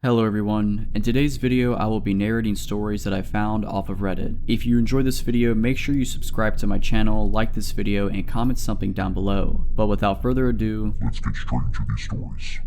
Hello everyone, in today's video I will be narrating stories that I found off of Reddit. If you enjoyed this video, make sure you subscribe to my channel, like this video, and comment something down below. But without further ado, let's get straight into these stories.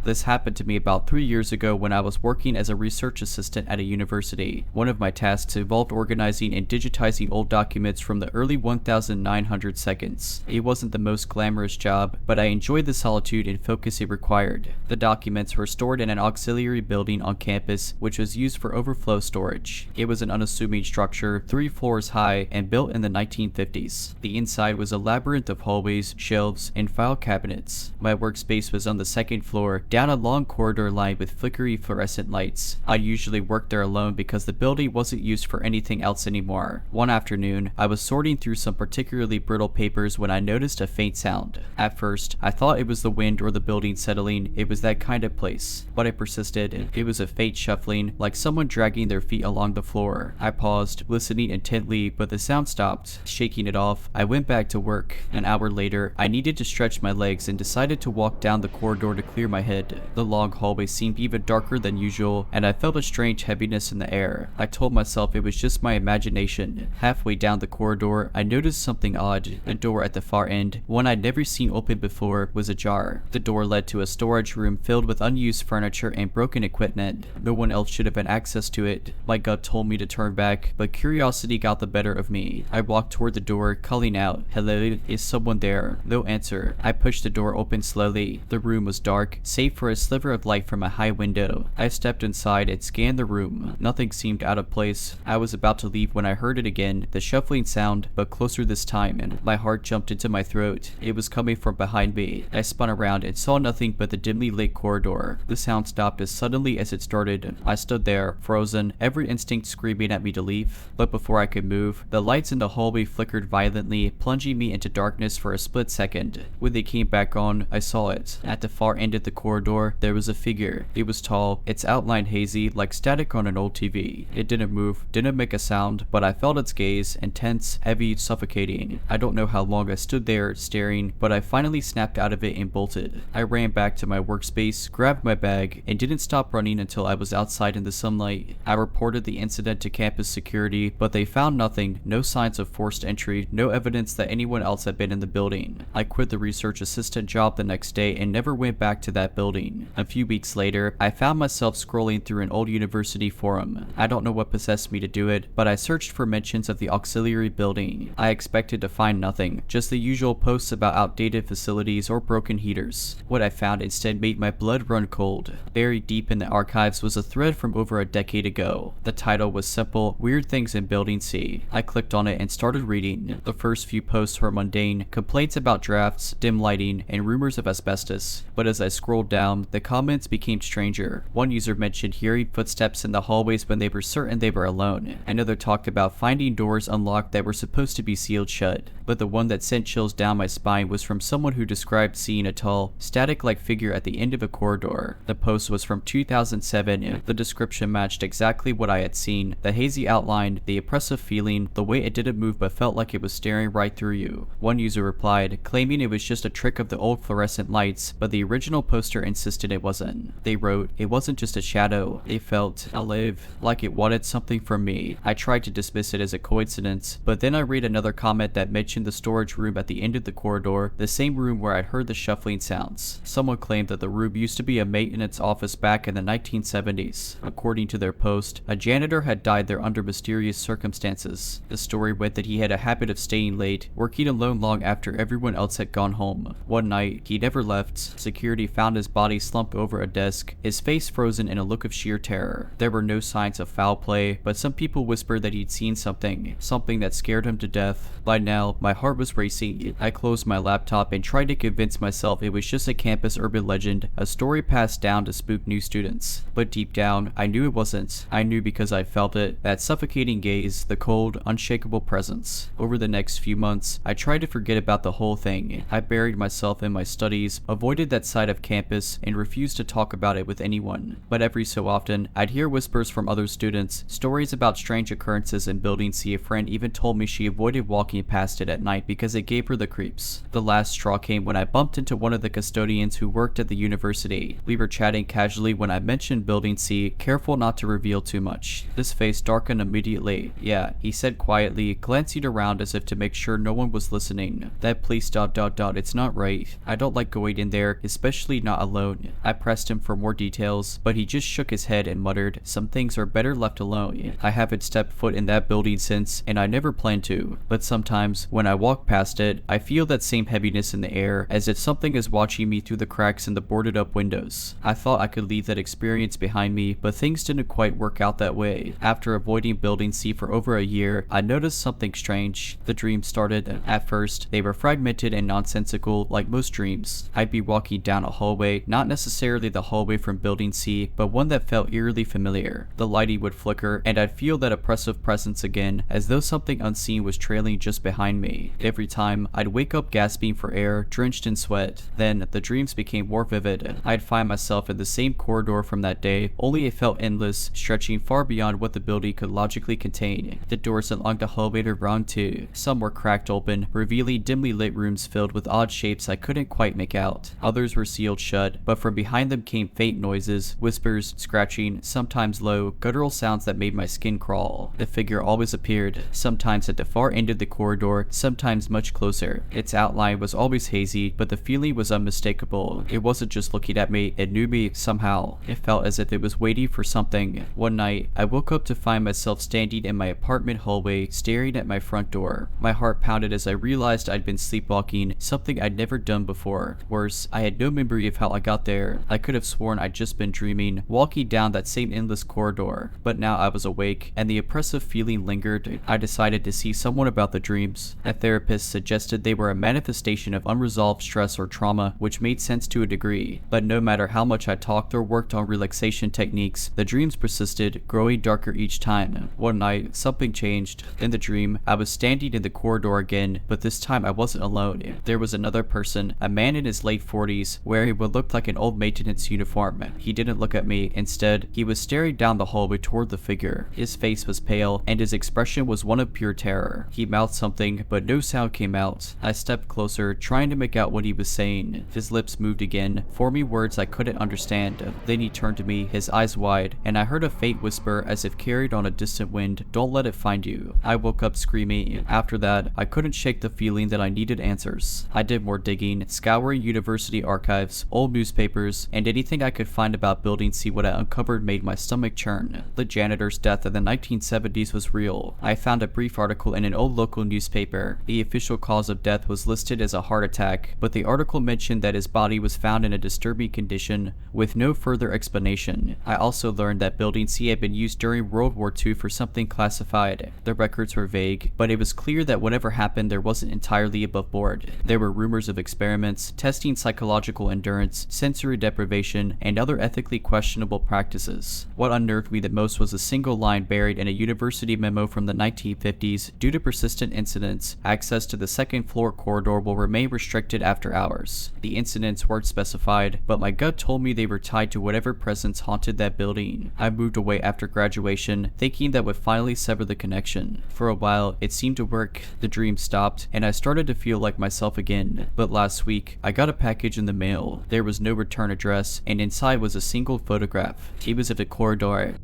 this happened to me about 3 years ago when I was working as a research assistant at a university. One of my tasks involved organizing and digitizing old documents from the early 1900 seconds. It wasn't the most glamorous job, but I enjoyed the solitude and focus it required. The documents were stored in an auxiliary building on campus, which was used for overflow storage. It was an unassuming structure, 3 floors high, and built in the 1950s. The inside was a labyrinth of hallways, shelves, and file cabinets. My workspace was on the second floor, down a long corridor lined with flickery fluorescent lights. I usually worked there alone because the building wasn't used for anything else anymore. One afternoon, I was sorting through some particularly brittle papers when I noticed a faint sound. At first, I thought it was the wind or the building settling. It was that kind of place. But I persisted. It was a faint shuffling, like someone dragging their feet along the floor. I paused, listening intently, but the sound stopped. Shaking it off, I went back to work. An hour later, I needed to stretch my legs and decided to walk down the corridor to clear my head. The long hallway seemed even darker than usual, and I felt a strange heaviness in the air. I told myself it was just my imagination. Halfway down the corridor, I noticed something odd. The door at the far end, one I'd never seen open before, was ajar. The door led to a storage room filled with unused furniture and broken equipment. No one else should have had access to it. My gut told me to turn back, but curiosity got the better of me. I walked toward the door, calling out, "Hello, is someone there?" No answer. I pushed the door open slowly. The room was dark, save for a sliver of light from a high window. I stepped inside and scanned the room. Nothing seemed out of place. I was about to leave when I heard it again, the shuffling sound, but closer this time, and my heart jumped into my throat. It was coming from behind me. I spun around and saw nothing but the dimly lit corridor. The sound stopped as suddenly as it started. I stood there, frozen, every instinct screaming at me to leave. But before I could move, the lights in the hallway flickered violently, plunging me into darkness for a split second. When they came back on, I saw it. At the far end of the corridor, there was a figure. It was tall, its outline hazy, like static on an old TV. It didn't move, didn't make a sound, but I felt its gaze, intense, heavy, suffocating. I don't know how long I stood there, staring, but I finally snapped out of it and bolted. I ran back to my workspace, grabbed my bag, and didn't stop running until I was outside in the sunlight. I reported the incident to campus security, but they found nothing, no signs of forced entry, no evidence that anyone else had been in the building. I quit the research assistant job the next day and never went back to that building. A few weeks later, I found myself scrolling through an old university forum. I don't know what possessed me to do it, but I searched for mentions of the auxiliary building. I expected to find nothing, just the usual posts about outdated facilities or broken heaters. What I found instead made my blood run cold. Buried deep in the archives was a thread from over a decade ago. The title was simple, "Weird Things in Building C." I clicked on it and started reading. The first few posts were mundane, complaints about drafts, dim lighting, and rumors of asbestos. But as I scrolled down, the comments became stranger. One user mentioned hearing footsteps in the hallways when they were certain they were alone. Another talked about finding doors unlocked that were supposed to be sealed shut. But the one that sent chills down my spine was from someone who described seeing a tall, static-like figure at the end of a corridor. The post was from 2007. The description matched exactly what I had seen. The hazy outline, the oppressive feeling, the way it didn't move but felt like it was staring right through you. One user replied, claiming it was just a trick of the old fluorescent lights, but the original poster insisted it wasn't. They wrote, "It wasn't just a shadow. It felt alive, like it wanted something from me." I tried to dismiss it as a coincidence, but then I read another comment that mentioned the storage room at the end of the corridor, the same room where I'd heard the shuffling sounds. Someone claimed that the room used to be a maintenance office back in the 1970s. According to their post, a janitor had died there under mysterious circumstances. The story went that he had a habit of staying late, working alone long after everyone else had gone home. One night, he never left. Security found his body slumped over a desk, his face frozen in a look of sheer terror. There were no signs of foul play, but some people whispered that he'd seen something that scared him to death. By now, my heart was racing. I closed my laptop and tried to convince myself it was just a campus urban legend, a story passed down to spook new students. But deep down, I knew it wasn't. I knew because I felt it, that suffocating gaze, the cold, unshakable presence. Over the next few months, I tried to forget about the whole thing. I buried myself in my studies, avoided that side of campus, nervous and refused to talk about it with anyone. But every so often, I'd hear whispers from other students, stories about strange occurrences in Building C. A friend even told me she avoided walking past it at night because it gave her the creeps. The last straw came when I bumped into one of the custodians who worked at the university. We were chatting casually when I mentioned Building C, careful not to reveal too much. His face darkened immediately. Yeah, he said quietly, glancing around as if to make sure no one was listening. That place ... it's not right. I don't like going in there, especially not alone. I pressed him for more details, but he just shook his head and muttered, some things are better left alone. I haven't stepped foot in that building since, and I never plan to. But sometimes, when I walk past it, I feel that same heaviness in the air, as if something is watching me through the cracks in the boarded up windows. I thought I could leave that experience behind me, but things didn't quite work out that way. After avoiding Building C for over a year, I noticed something strange. The dreams started. At first, they were fragmented and nonsensical, like most dreams. I'd be walking down a hallway, not necessarily the hallway from Building C, but one that felt eerily familiar. The lighting would flicker, and I'd feel that oppressive presence again, as though something unseen was trailing just behind me. Every time, I'd wake up gasping for air, drenched in sweat. Then, the dreams became more vivid. I'd find myself in the same corridor from that day, only it felt endless, stretching far beyond what the building could logically contain. The doors along the hallway were wrong too. Some were cracked open, revealing dimly lit rooms filled with odd shapes I couldn't quite make out. Others were sealed shut, but from behind them came faint noises, whispers, scratching, sometimes low, guttural sounds that made my skin crawl. The figure always appeared, sometimes at the far end of the corridor, sometimes much closer. Its outline was always hazy, but the feeling was unmistakable. It wasn't just looking at me, it knew me somehow. It felt as if it was waiting for something. One night, I woke up to find myself standing in my apartment hallway, staring at my front door. My heart pounded as I realized I'd been sleepwalking, something I'd never done before. Worse, I had no memory of how I got there. I could have sworn I'd just been dreaming, walking down that same endless corridor. But now I was awake, and the oppressive feeling lingered. I decided to see someone about the dreams. A therapist suggested they were a manifestation of unresolved stress or trauma, which made sense to a degree. But no matter how much I talked or worked on relaxation techniques, the dreams persisted, growing darker each time. One night, something changed. In the dream, I was standing in the corridor again, but this time I wasn't alone. There was another person, a man in his late 40s, wearing what looked like an old maintenance uniform. He didn't look at me. Instead, he was staring down the hallway toward the figure. His face was pale, and his expression was one of pure terror. He mouthed something, but no sound came out. I stepped closer, trying to make out what he was saying. His lips moved again, forming words I couldn't understand. Then he turned to me, his eyes wide, and I heard a faint whisper as if carried on a distant wind, "Don't let it find you." I woke up screaming. After that, I couldn't shake the feeling that I needed answers. I did more digging, scouring university archives, old newspapers, and anything I could find about Building C. What I uncovered made my stomach churn. The janitor's death in the 1970s was real. I found a brief article in an old local newspaper. The official cause of death was listed as a heart attack, but the article mentioned that his body was found in a disturbing condition, with no further explanation. I also learned that Building C had been used during World War II for something classified. The records were vague, but it was clear that whatever happened there wasn't entirely above board. There were rumors of experiments, testing psychological endurance, sensory deprivation, and other ethically questionable practices. What unnerved me the most was a single line buried in a university memo from the 1950s. Due to persistent incidents, access to the second floor corridor will remain restricted after hours. The incidents weren't specified, but my gut told me they were tied to whatever presence haunted that building. I moved away after graduation, thinking that would finally sever the connection. For a while, it seemed to work. The dream stopped, and I started to feel like myself again. But last week, I got a package in the mail. There was no return address, and inside was a single photograph. It was of a corridor.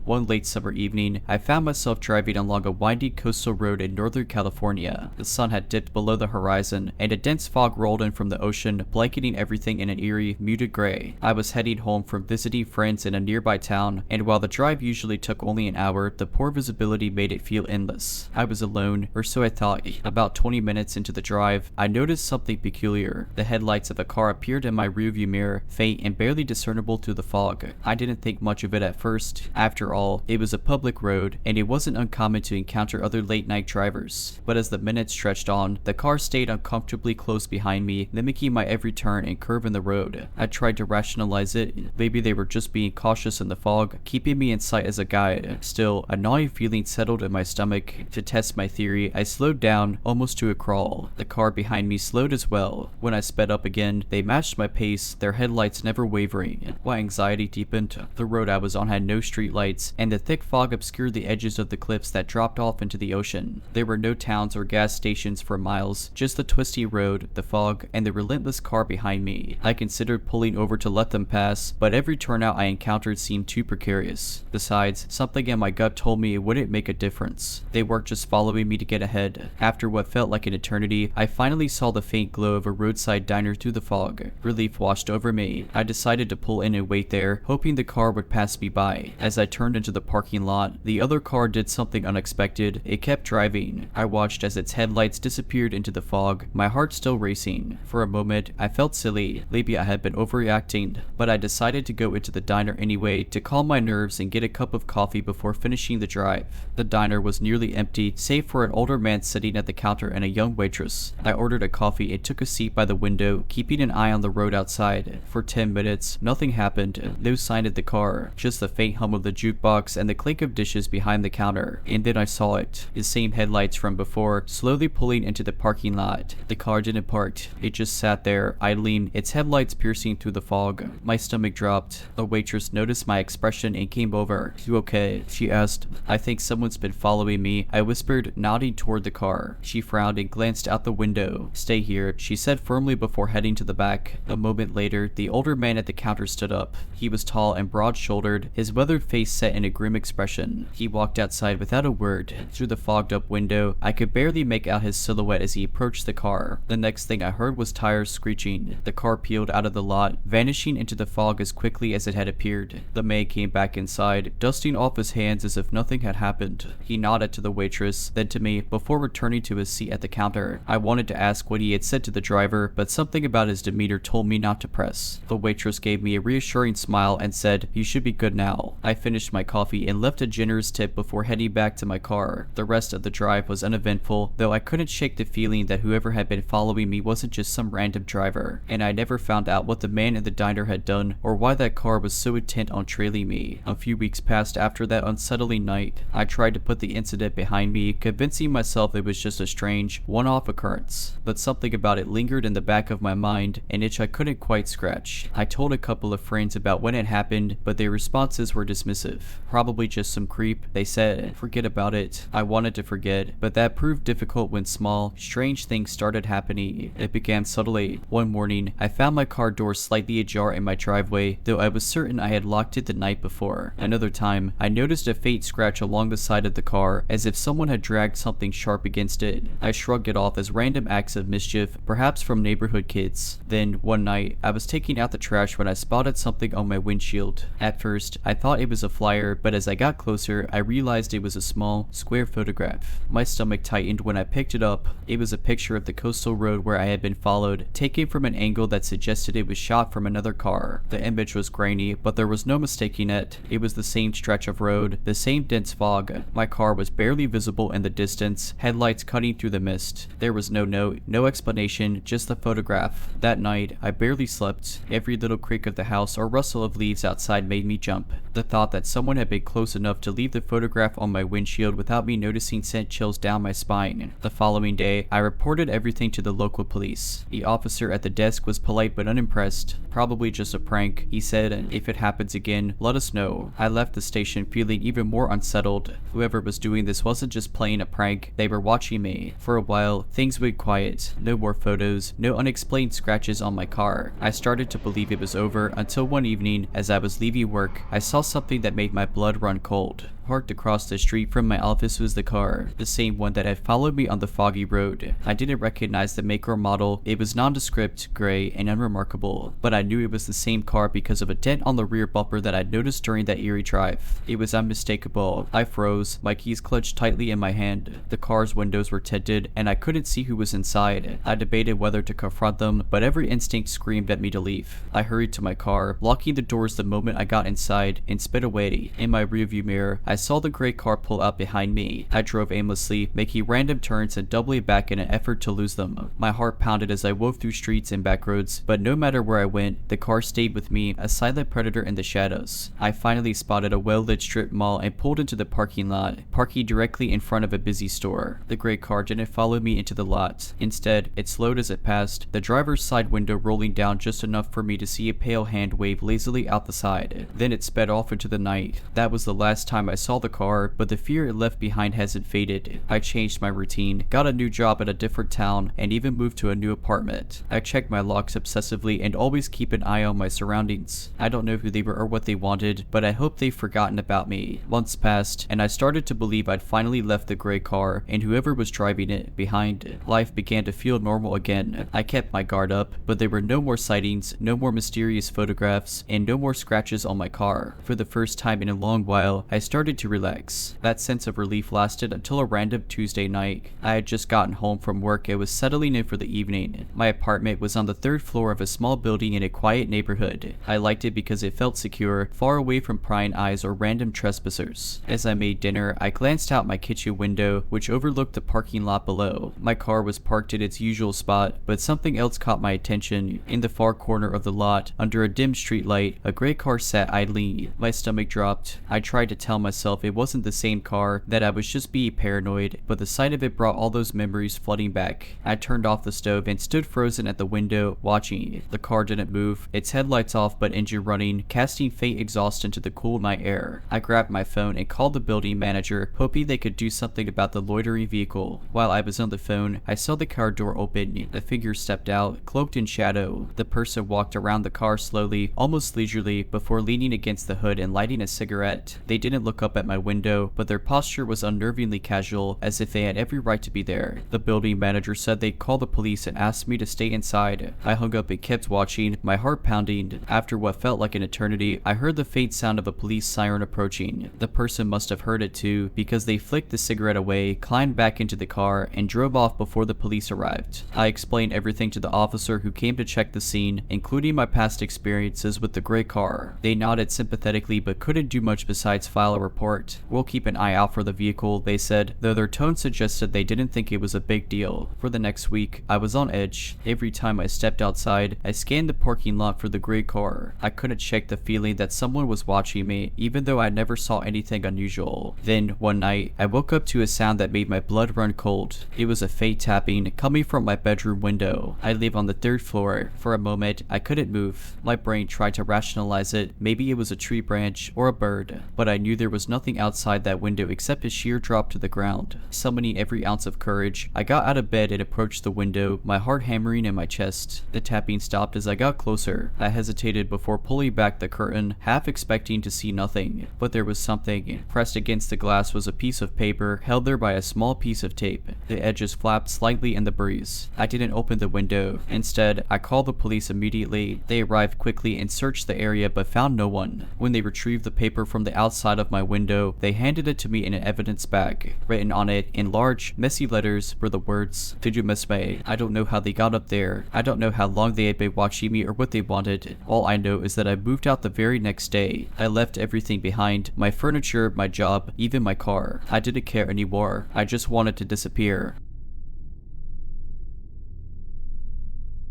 One late summer evening, I found myself driving along a windy coastal road in Northern California. The sun had dipped below the horizon, and a dense fog rolled in from the ocean, blanketing everything in an eerie, muted gray. I was heading home from visiting friends in a nearby town, and while the drive usually took only an hour, the poor visibility made it feel endless. I was alone, or so I thought. About 20 minutes into the drive, I noticed something peculiar. The headlights of a car appeared in my rearview mirror, faint and barely discernible through the fog. I didn't think much of it at first. After all, it was a public road, and it wasn't uncommon to encounter other late-night drivers. But as the minutes stretched on, the car stayed uncomfortably close behind me, mimicking my every turn and curve in the road. I tried to rationalize it. Maybe they were just being cautious in the fog, keeping me in sight as a guide. Still, a gnawing feeling settled in my stomach. To test my theory, I slowed down, almost to a crawl. The car behind me slowed as well. When I sped up again, they matched my pace, their headlights never wavering. My anxiety deepened. The road I was on had no streetlights, and the thick fog obscured the edges of the cliffs that dropped off into the ocean. There were no towns or gas stations for miles, just the twisty road, the fog, and the relentless car behind me. I considered pulling over to let them pass, but every turnout I encountered seemed too precarious. Besides, something in my gut told me it wouldn't make a difference. They weren't just following me to get ahead. After what felt like an eternity, I finally saw the faint glow of a roadside diner through the fog. Relief washed over me. I decided to pull in and wait there, hoping the car would pass me by. As I turned into the parking lot, the other car did something unexpected. It kept driving. I watched as its headlights disappeared into the fog, my heart still racing. For a moment, I felt silly. Maybe I had been overreacting, but I decided to go into the diner anyway to calm my nerves and get a cup of coffee before finishing the drive. The diner was nearly empty, save for an older man sitting at the counter and a young waitress. I ordered a coffee and took a seat by the window, keeping an eye on the road outside. For 10 minutes, nothing happened. No sign of the car, just the faint hum of the jukebox and the clink of dishes behind the counter. And then I saw it. The same headlights from before, slowly pulling into the parking lot. The car didn't park. It just sat there, idling, its headlights piercing through the fog. My stomach dropped. The waitress noticed my expression and came over. "You okay?" she asked. "I think someone's been following me," I whispered, nodding toward the car. She frowned and glanced out the window. "Stay here," she said firmly before heading to the back. A moment later, the older man at the counter stood up. He was tall and broad-shouldered, his weathered face set in a grim expression. He walked outside without a word. Through the fogged-up window, I could barely make out his silhouette as he approached the car. The next thing I heard was tires screeching. The car peeled out of the lot, vanishing into the fog as quickly as it had appeared. The man came back inside, dusting off his hands as if nothing had happened. He nodded to the waitress, then to me, before returning to his seat at the counter. I wanted to ask what he had said to the driver, but something about his demeanor told me not to press. The waitress gave me a reassuring smile and said, "You should be good now." I finished my coffee and left a generous tip before heading back to my car. The rest of the drive was uneventful, though I couldn't shake the feeling that whoever had been following me wasn't just some random driver, and I never found out what the man in the diner had done or why that car was so intent on trailing me. A few weeks passed after that unsettling night. I tried to put the incident behind me, convincing myself it was just a strange, one-off occurrence, but something about it lingered in the back of my mind, an itch I couldn't quite scratch. I told a couple of friends about when it happened, but their responses were dismissive. Probably just some creep, they said. Forget about it. I wanted to forget, but that proved difficult when small, strange things started happening. It began subtly. One morning, I found my car door slightly ajar in my driveway, though I was certain I had locked it the night before. Another time, I noticed a faint scratch along the side of the car, as if someone had dragged something sharp against it. I shrugged it off as random acts of mischief, perhaps from neighborhood kids. Then, one night, I was taking out the trash when I spotted something on my windshield. At first, I thought it was a flyer, but as I got closer, I realized it was a small, square photograph. My stomach tightened when I picked it up. It was a picture of the coastal road where I had been followed, taken from an angle that suggested it was shot from another car. The image was grainy, but there was no mistaking it. It was the same stretch of road, the same dense fog. My car was barely visible in the distance, headlights cutting through the mist. There was no note, no explanation, just the photograph. That night, I barely slept. Every little creak of the house or rustle of leaves outside made me jump. The thought that someone had been close enough to leave the photograph on my windshield without me noticing sent chills down my spine. The following day, I reported everything to the local police. The officer at the desk was polite but unimpressed. "Probably just a prank," he said. "If it happens again, let us know." I left the station feeling even more unsettled. Whoever was doing this wasn't just playing a prank, they were watching me. For a while, things went quiet. No more photos, no unexplained scratches on my car. I started to believe it was over until one evening, as I was leaving work, I saw something that made my blood run cold. Parked across the street from my office was the car, the same one that had followed me on the foggy road. I didn't recognize the make or model. It was nondescript, gray, and unremarkable, but I knew it was the same car because of a dent on the rear bumper that I'd noticed during that eerie drive. It was unmistakable. I froze, my keys clutched tightly in my hand. The car's windows were tinted, and I couldn't see who was inside. I debated whether to confront them, but every instinct screamed at me to leave. I hurried to my car, locking the doors the moment I got inside, and sped away. In my rearview mirror, I saw the gray car pull up behind me. I drove aimlessly, making random turns and doubling back in an effort to lose them. My heart pounded as I wove through streets and back roads, but no matter where I went, the car stayed with me, a silent predator in the shadows. I finally spotted a well-lit strip mall and pulled into the parking lot, parking directly in front of a busy store. The gray car didn't follow me into the lot. Instead, it slowed as it passed, the driver's side window rolling down just enough for me to see a pale hand wave lazily out the side. Then it sped off into the night. That was the last time I saw the car, but the fear it left behind hasn't faded. I changed my routine, got a new job at a different town, and even moved to a new apartment. I check my locks obsessively and always keep an eye on my surroundings. I don't know who they were or what they wanted, but I hope they've forgotten about me. Months passed, and I started to believe I'd finally left the gray car and whoever was driving it behind. Life began to feel normal again. I kept my guard up, but there were no more sightings, no more mysterious photographs, and no more scratches on my car. For the first time in a long while, I started to relax. That sense of relief lasted until a random Tuesday night. I had just gotten home from work and was settling in for the evening. My apartment was on the third floor of a small building in a quiet neighborhood. I liked it because it felt secure, far away from prying eyes or random trespassers. As I made dinner, I glanced out my kitchen window, which overlooked the parking lot below. My car was parked in its usual spot, but something else caught my attention. In the far corner of the lot, under a dim street light, a gray car sat idly. My stomach dropped. I tried to tell myself it wasn't the same car, that I was just being paranoid, but the sight of it brought all those memories flooding back. I turned off the stove and stood frozen at the window, watching. The car didn't move, its headlights off but engine running, casting faint exhaust into the cool night air. I grabbed my phone and called the building manager, hoping they could do something about the loitering vehicle. While I was on the phone, I saw the car door open. The figure stepped out, cloaked in shadow. The person walked around the car slowly, almost leisurely, before leaning against the hood and lighting a cigarette. They didn't look up at my window, but their posture was unnervingly casual, as if they had every right to be there. The building manager said they'd call the police and asked me to stay inside. I hung up and kept watching, my heart pounding. After what felt like an eternity, I heard the faint sound of a police siren approaching. The person must have heard it too, because they flicked the cigarette away, climbed back into the car, and drove off before the police arrived. I explained everything to the officer who came to check the scene, including my past experiences with the gray car. They nodded sympathetically but couldn't do much besides file a report. We'll keep an eye out for the vehicle, they said, though their tone suggested they didn't think it was a big deal. For the next week, I was on edge. Every time I stepped outside, I scanned the parking lot for the gray car. I couldn't shake the feeling that someone was watching me, even though I never saw anything unusual. Then, one night, I woke up to a sound that made my blood run cold. It was a faint tapping coming from my bedroom window. I live on the third floor. For a moment, I couldn't move. My brain tried to rationalize it. Maybe it was a tree branch or a bird, but I knew there was nothing outside that window except a sheer drop to the ground. Summoning every ounce of courage, I got out of bed and approached the window, my heart hammering in my chest. The tapping stopped as I got closer. I hesitated before pulling back the curtain, half expecting to see nothing, but there was something. Pressed against the glass was a piece of paper, held there by a small piece of tape. The edges flapped slightly in the breeze. I didn't open the window. Instead, I called the police immediately. They arrived quickly and searched the area but found no one. When they retrieved the paper from the outside of my window, they handed it to me in an evidence bag. Written on it, in large, messy letters, were the words, "Did you miss me? I don't know how they got up there. I don't know how long they had been watching me or what they wanted. All I know is that I moved out the very next day. I left everything behind, my furniture, my job, even my car. I didn't care anymore. I just wanted to disappear."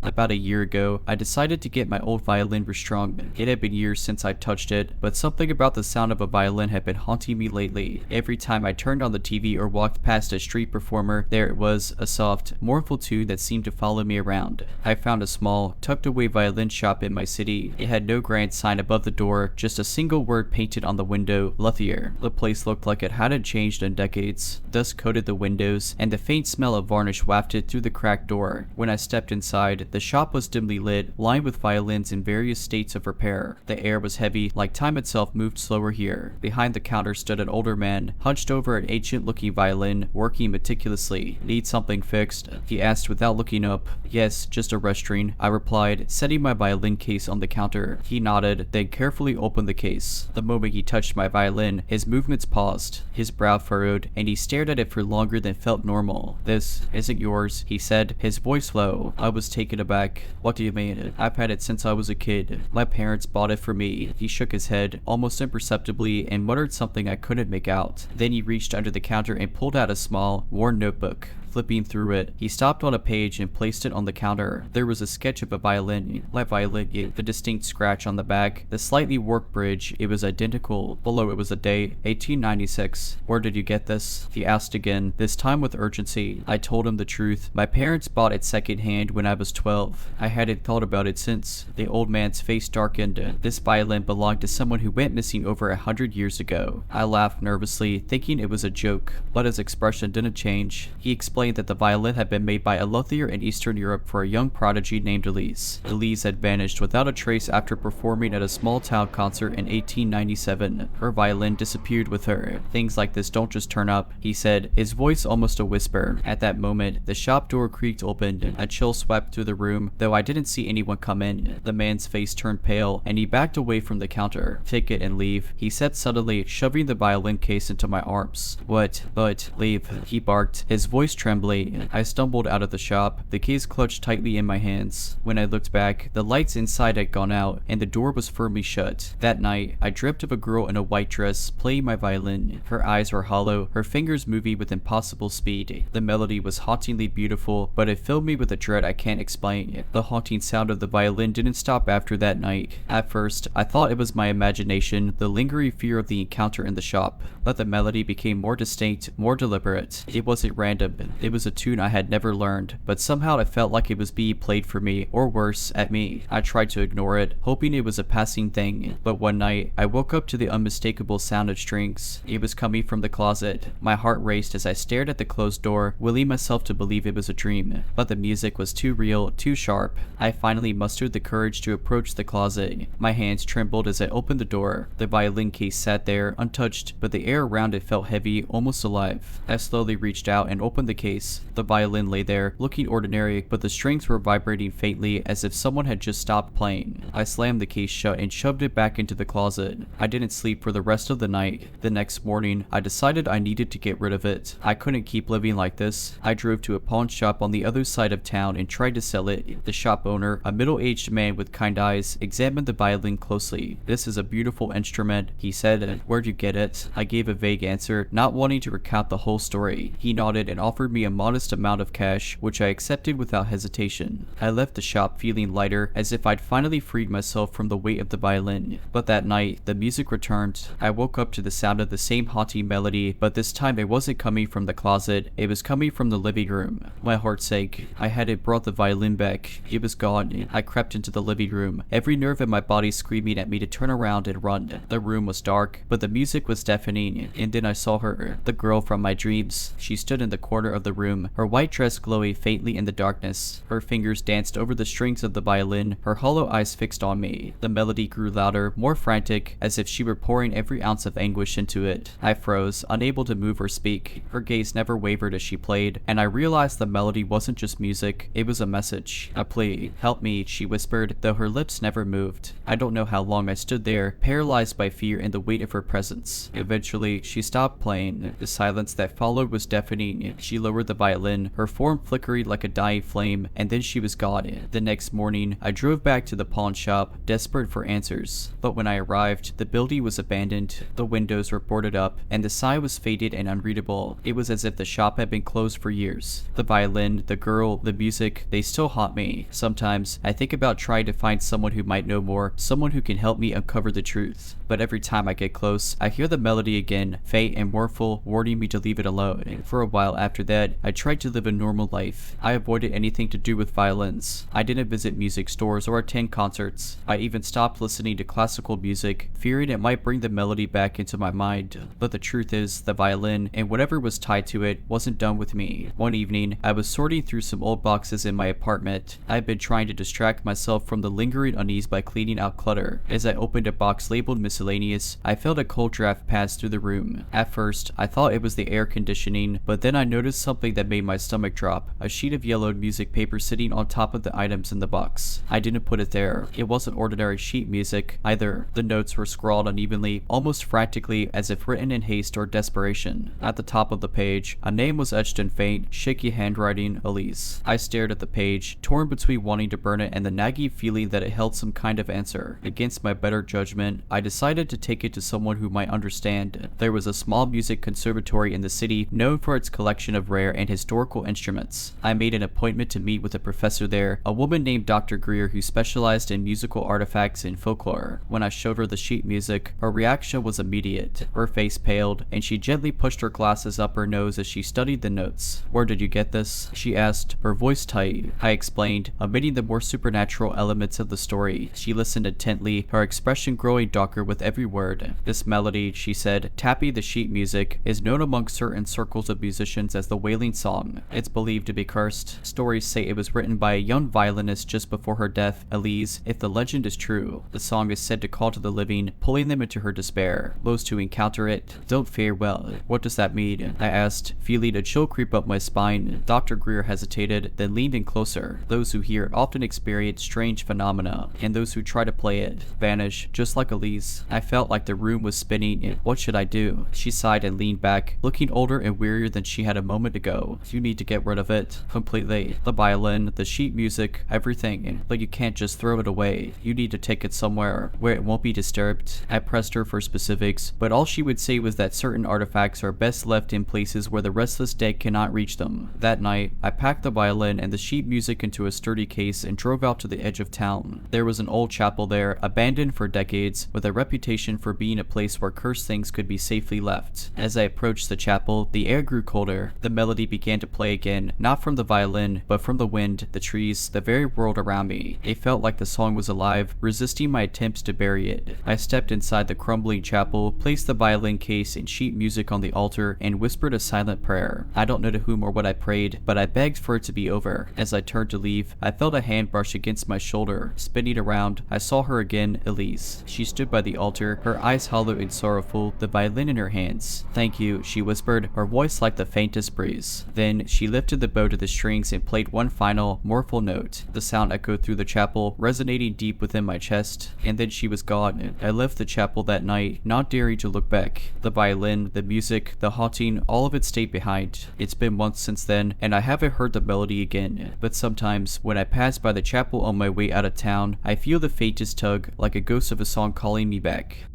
About a year ago, I decided to get my old violin restrung. It had been years since I touched it, but something about the sound of a violin had been haunting me lately. Every time I turned on the TV or walked past a street performer, there it was, a soft, mournful tune that seemed to follow me around. I found a small, tucked-away violin shop in my city. It had no grand sign above the door, just a single word painted on the window, "Luthier." The place looked like it hadn't changed in decades. Dust coated the windows, and the faint smell of varnish wafted through the cracked door. When I stepped inside, The shop was dimly lit, lined with violins in various states of repair. The air was heavy, like time itself moved slower here. Behind the counter stood an older man, hunched over an ancient-looking violin, working meticulously. "Need something fixed?" he asked without looking up. "Yes, just a restring," I replied, setting my violin case on the counter. He nodded, then carefully opened the case. The moment he touched my violin, his movements paused. His brow furrowed, and he stared at it for longer than felt normal. "This isn't yours," he said, his voice low. I was taken aback. "What do you mean? I've had it since I was a kid. My parents bought it for me." He shook his head, almost imperceptibly, and muttered something I couldn't make out. Then he reached under the counter and pulled out a small, worn notebook. Flipping through it, he stopped on a page and placed it on the counter. There was a sketch of a violin. My violin, the distinct scratch on the back, the slightly warped bridge. It was identical. Below it was a date, 1896. "Where did you get this?" he asked again, this time with urgency. I told him the truth. My parents bought it secondhand when I was 12. I hadn't thought about it since. The old man's face darkened. "This violin belonged to someone who went missing over 100 years ago." I laughed nervously, thinking it was a joke, but his expression didn't change. He explained that the violin had been made by a luthier in Eastern Europe for a young prodigy named Elise. Elise had vanished without a trace after performing at a small town concert in 1897. Her violin disappeared with her. "Things like this don't just turn up," he said, his voice almost a whisper. At that moment, the shop door creaked open. A chill swept through the room, though I didn't see anyone come in. The man's face turned pale, and he backed away from the counter. "Take it and leave," he said suddenly, shoving the violin case into my arms. But, leave," he barked, his voice trembling. I stumbled out of the shop, the case clutched tightly in my hands. When I looked back, the lights inside had gone out, and the door was firmly shut. That night, I dreamt of a girl in a white dress, playing my violin. Her eyes were hollow, her fingers moving with impossible speed. The melody was hauntingly beautiful, but it filled me with a dread I can't explain. The haunting sound of the violin didn't stop after that night. At first, I thought it was my imagination, the lingering fear of the encounter in the shop. But the melody became more distinct, more deliberate. It wasn't random. It was a tune I had never learned, but somehow it felt like it was being played for me, or worse, at me. I tried to ignore it, hoping it was a passing thing, but one night, I woke up to the unmistakable sound of strings. It was coming from the closet. My heart raced as I stared at the closed door, willing myself to believe it was a dream, but the music was too real, too sharp. I finally mustered the courage to approach the closet. My hands trembled as I opened the door. The violin case sat there, untouched, but the air around it felt heavy, almost alive. I slowly reached out and opened the case. The violin lay there, looking ordinary, but the strings were vibrating faintly as if someone had just stopped playing. I slammed the case shut and shoved it back into the closet. I didn't sleep for the rest of the night. The next morning, I decided I needed to get rid of it. I couldn't keep living like this. I drove to a pawn shop on the other side of town and tried to sell it. The shop owner, a middle-aged man with kind eyes, examined the violin closely. "This is a beautiful instrument," he said. "Where'd you get it?" I gave a vague answer, not wanting to recount the whole story. He nodded and offered me a modest amount of cash, which I accepted without hesitation. I left the shop feeling lighter, as if I'd finally freed myself from the weight of the violin. But that night, the music returned. I woke up to the sound of the same haunting melody, but this time it wasn't coming from the closet, it was coming from the living room. My heart sank. I hadn't brought the violin back. It was gone. I crept into the living room, every nerve in my body screaming at me to turn around and run. The room was dark, but the music was deafening, and then I saw her, the girl from my dreams. She stood in the corner of the room, her white dress glowing faintly in the darkness. Her fingers danced over the strings of the violin, her hollow eyes fixed on me. The melody grew louder, more frantic, as if she were pouring every ounce of anguish into it. I froze, unable to move or speak. Her gaze never wavered as she played, and I realized the melody wasn't just music, it was a message, a plea. "Help me," she whispered, though her lips never moved. I don't know how long I stood there, paralyzed by fear and the weight of her presence. Eventually, she stopped playing. The silence that followed was deafening. She lowered the violin, her form flickering like a dying flame, and then she was gone. The next morning, I drove back to the pawn shop, desperate for answers. But when I arrived, the building was abandoned, the windows were boarded up, and the sign was faded and unreadable. It was as if the shop had been closed for years. The violin, the girl, the music, they still haunt me. Sometimes, I think about trying to find someone who might know more, someone who can help me uncover the truth. But every time I get close, I hear the melody again, faint and mournful, warning me to leave it alone. For a while after that, Instead, I tried to live a normal life. I avoided anything to do with violins. I didn't visit music stores or attend concerts. I even stopped listening to classical music, fearing it might bring the melody back into my mind. But the truth is, the violin, and whatever was tied to it, wasn't done with me. One evening, I was sorting through some old boxes in my apartment. I had been trying to distract myself from the lingering unease by cleaning out clutter. As I opened a box labeled miscellaneous, I felt a cold draft pass through the room. At first, I thought it was the air conditioning, but then I noticed something that made my stomach drop: a sheet of yellowed music paper sitting on top of the items in the box. I didn't put it there. It wasn't ordinary sheet music either. The notes were scrawled unevenly, almost frantically, as if written in haste or desperation. At the top of the page, a name was etched in faint, shaky handwriting: Elise. I stared at the page, torn between wanting to burn it and the nagging feeling that it held some kind of answer. Against my better judgment, I decided to take it to someone who might understand. There was a small music conservatory in the city known for its collection of rare and historical instruments. I made an appointment to meet with a professor there, a woman named Dr. Greer, who specialized in musical artifacts and folklore. When I showed her the sheet music, her reaction was immediate. Her face paled, and she gently pushed her glasses up her nose as she studied the notes. "Where did you get this?" she asked, her voice tight. I explained, omitting the more supernatural elements of the story. She listened intently, her expression growing darker with every word. "This melody," she said, tapping the sheet music, "is known among certain circles of musicians as the Wailing Song. It's believed to be cursed. Stories say it was written by a young violinist just before her death, Elise. If the legend is true, the song is said to call to the living, pulling them into her despair. Those who encounter it don't fare well." "What does that mean?" I asked, feeling a chill creep up my spine. Dr. Greer hesitated, then leaned in closer. "Those who hear it often experience strange phenomena, and those who try to play it vanish, just like Elise." I felt like the room was spinning. What should I do? She sighed and leaned back, looking older and wearier than she had a moment ago. "You need to get rid of it. Completely. The violin, the sheet music, everything. But you can't just throw it away. You need to take it somewhere where it won't be disturbed." I pressed her for specifics, but all she would say was that certain artifacts are best left in places where the restless dead cannot reach them. That night, I packed the violin and the sheet music into a sturdy case and drove out to the edge of town. There was an old chapel there, abandoned for decades, with a reputation for being a place where cursed things could be safely left. As I approached the chapel, the air grew colder. The melody began to play again, not from the violin, but from the wind, the trees, the very world around me. It felt like the song was alive, resisting my attempts to bury it. I stepped inside the crumbling chapel, placed the violin case and sheet music on the altar, and whispered a silent prayer. I don't know to whom or what I prayed, but I begged for it to be over. As I turned to leave, I felt a hand brush against my shoulder. Spinning around, I saw her again, Elise. She stood by the altar, her eyes hollow and sorrowful, the violin in her hands. "Thank you," she whispered, her voice like the faintest breeze. Then she lifted the bow to the strings and played one final, mournful note. The sound echoed through the chapel, resonating deep within my chest. And then she was gone. I left the chapel that night, not daring to look back. The violin, the music, the haunting, all of it stayed behind. It's been months since then, and I haven't heard the melody again. But sometimes, when I pass by the chapel on my way out of town, I feel the faintest tug, like a ghost of a song calling me back.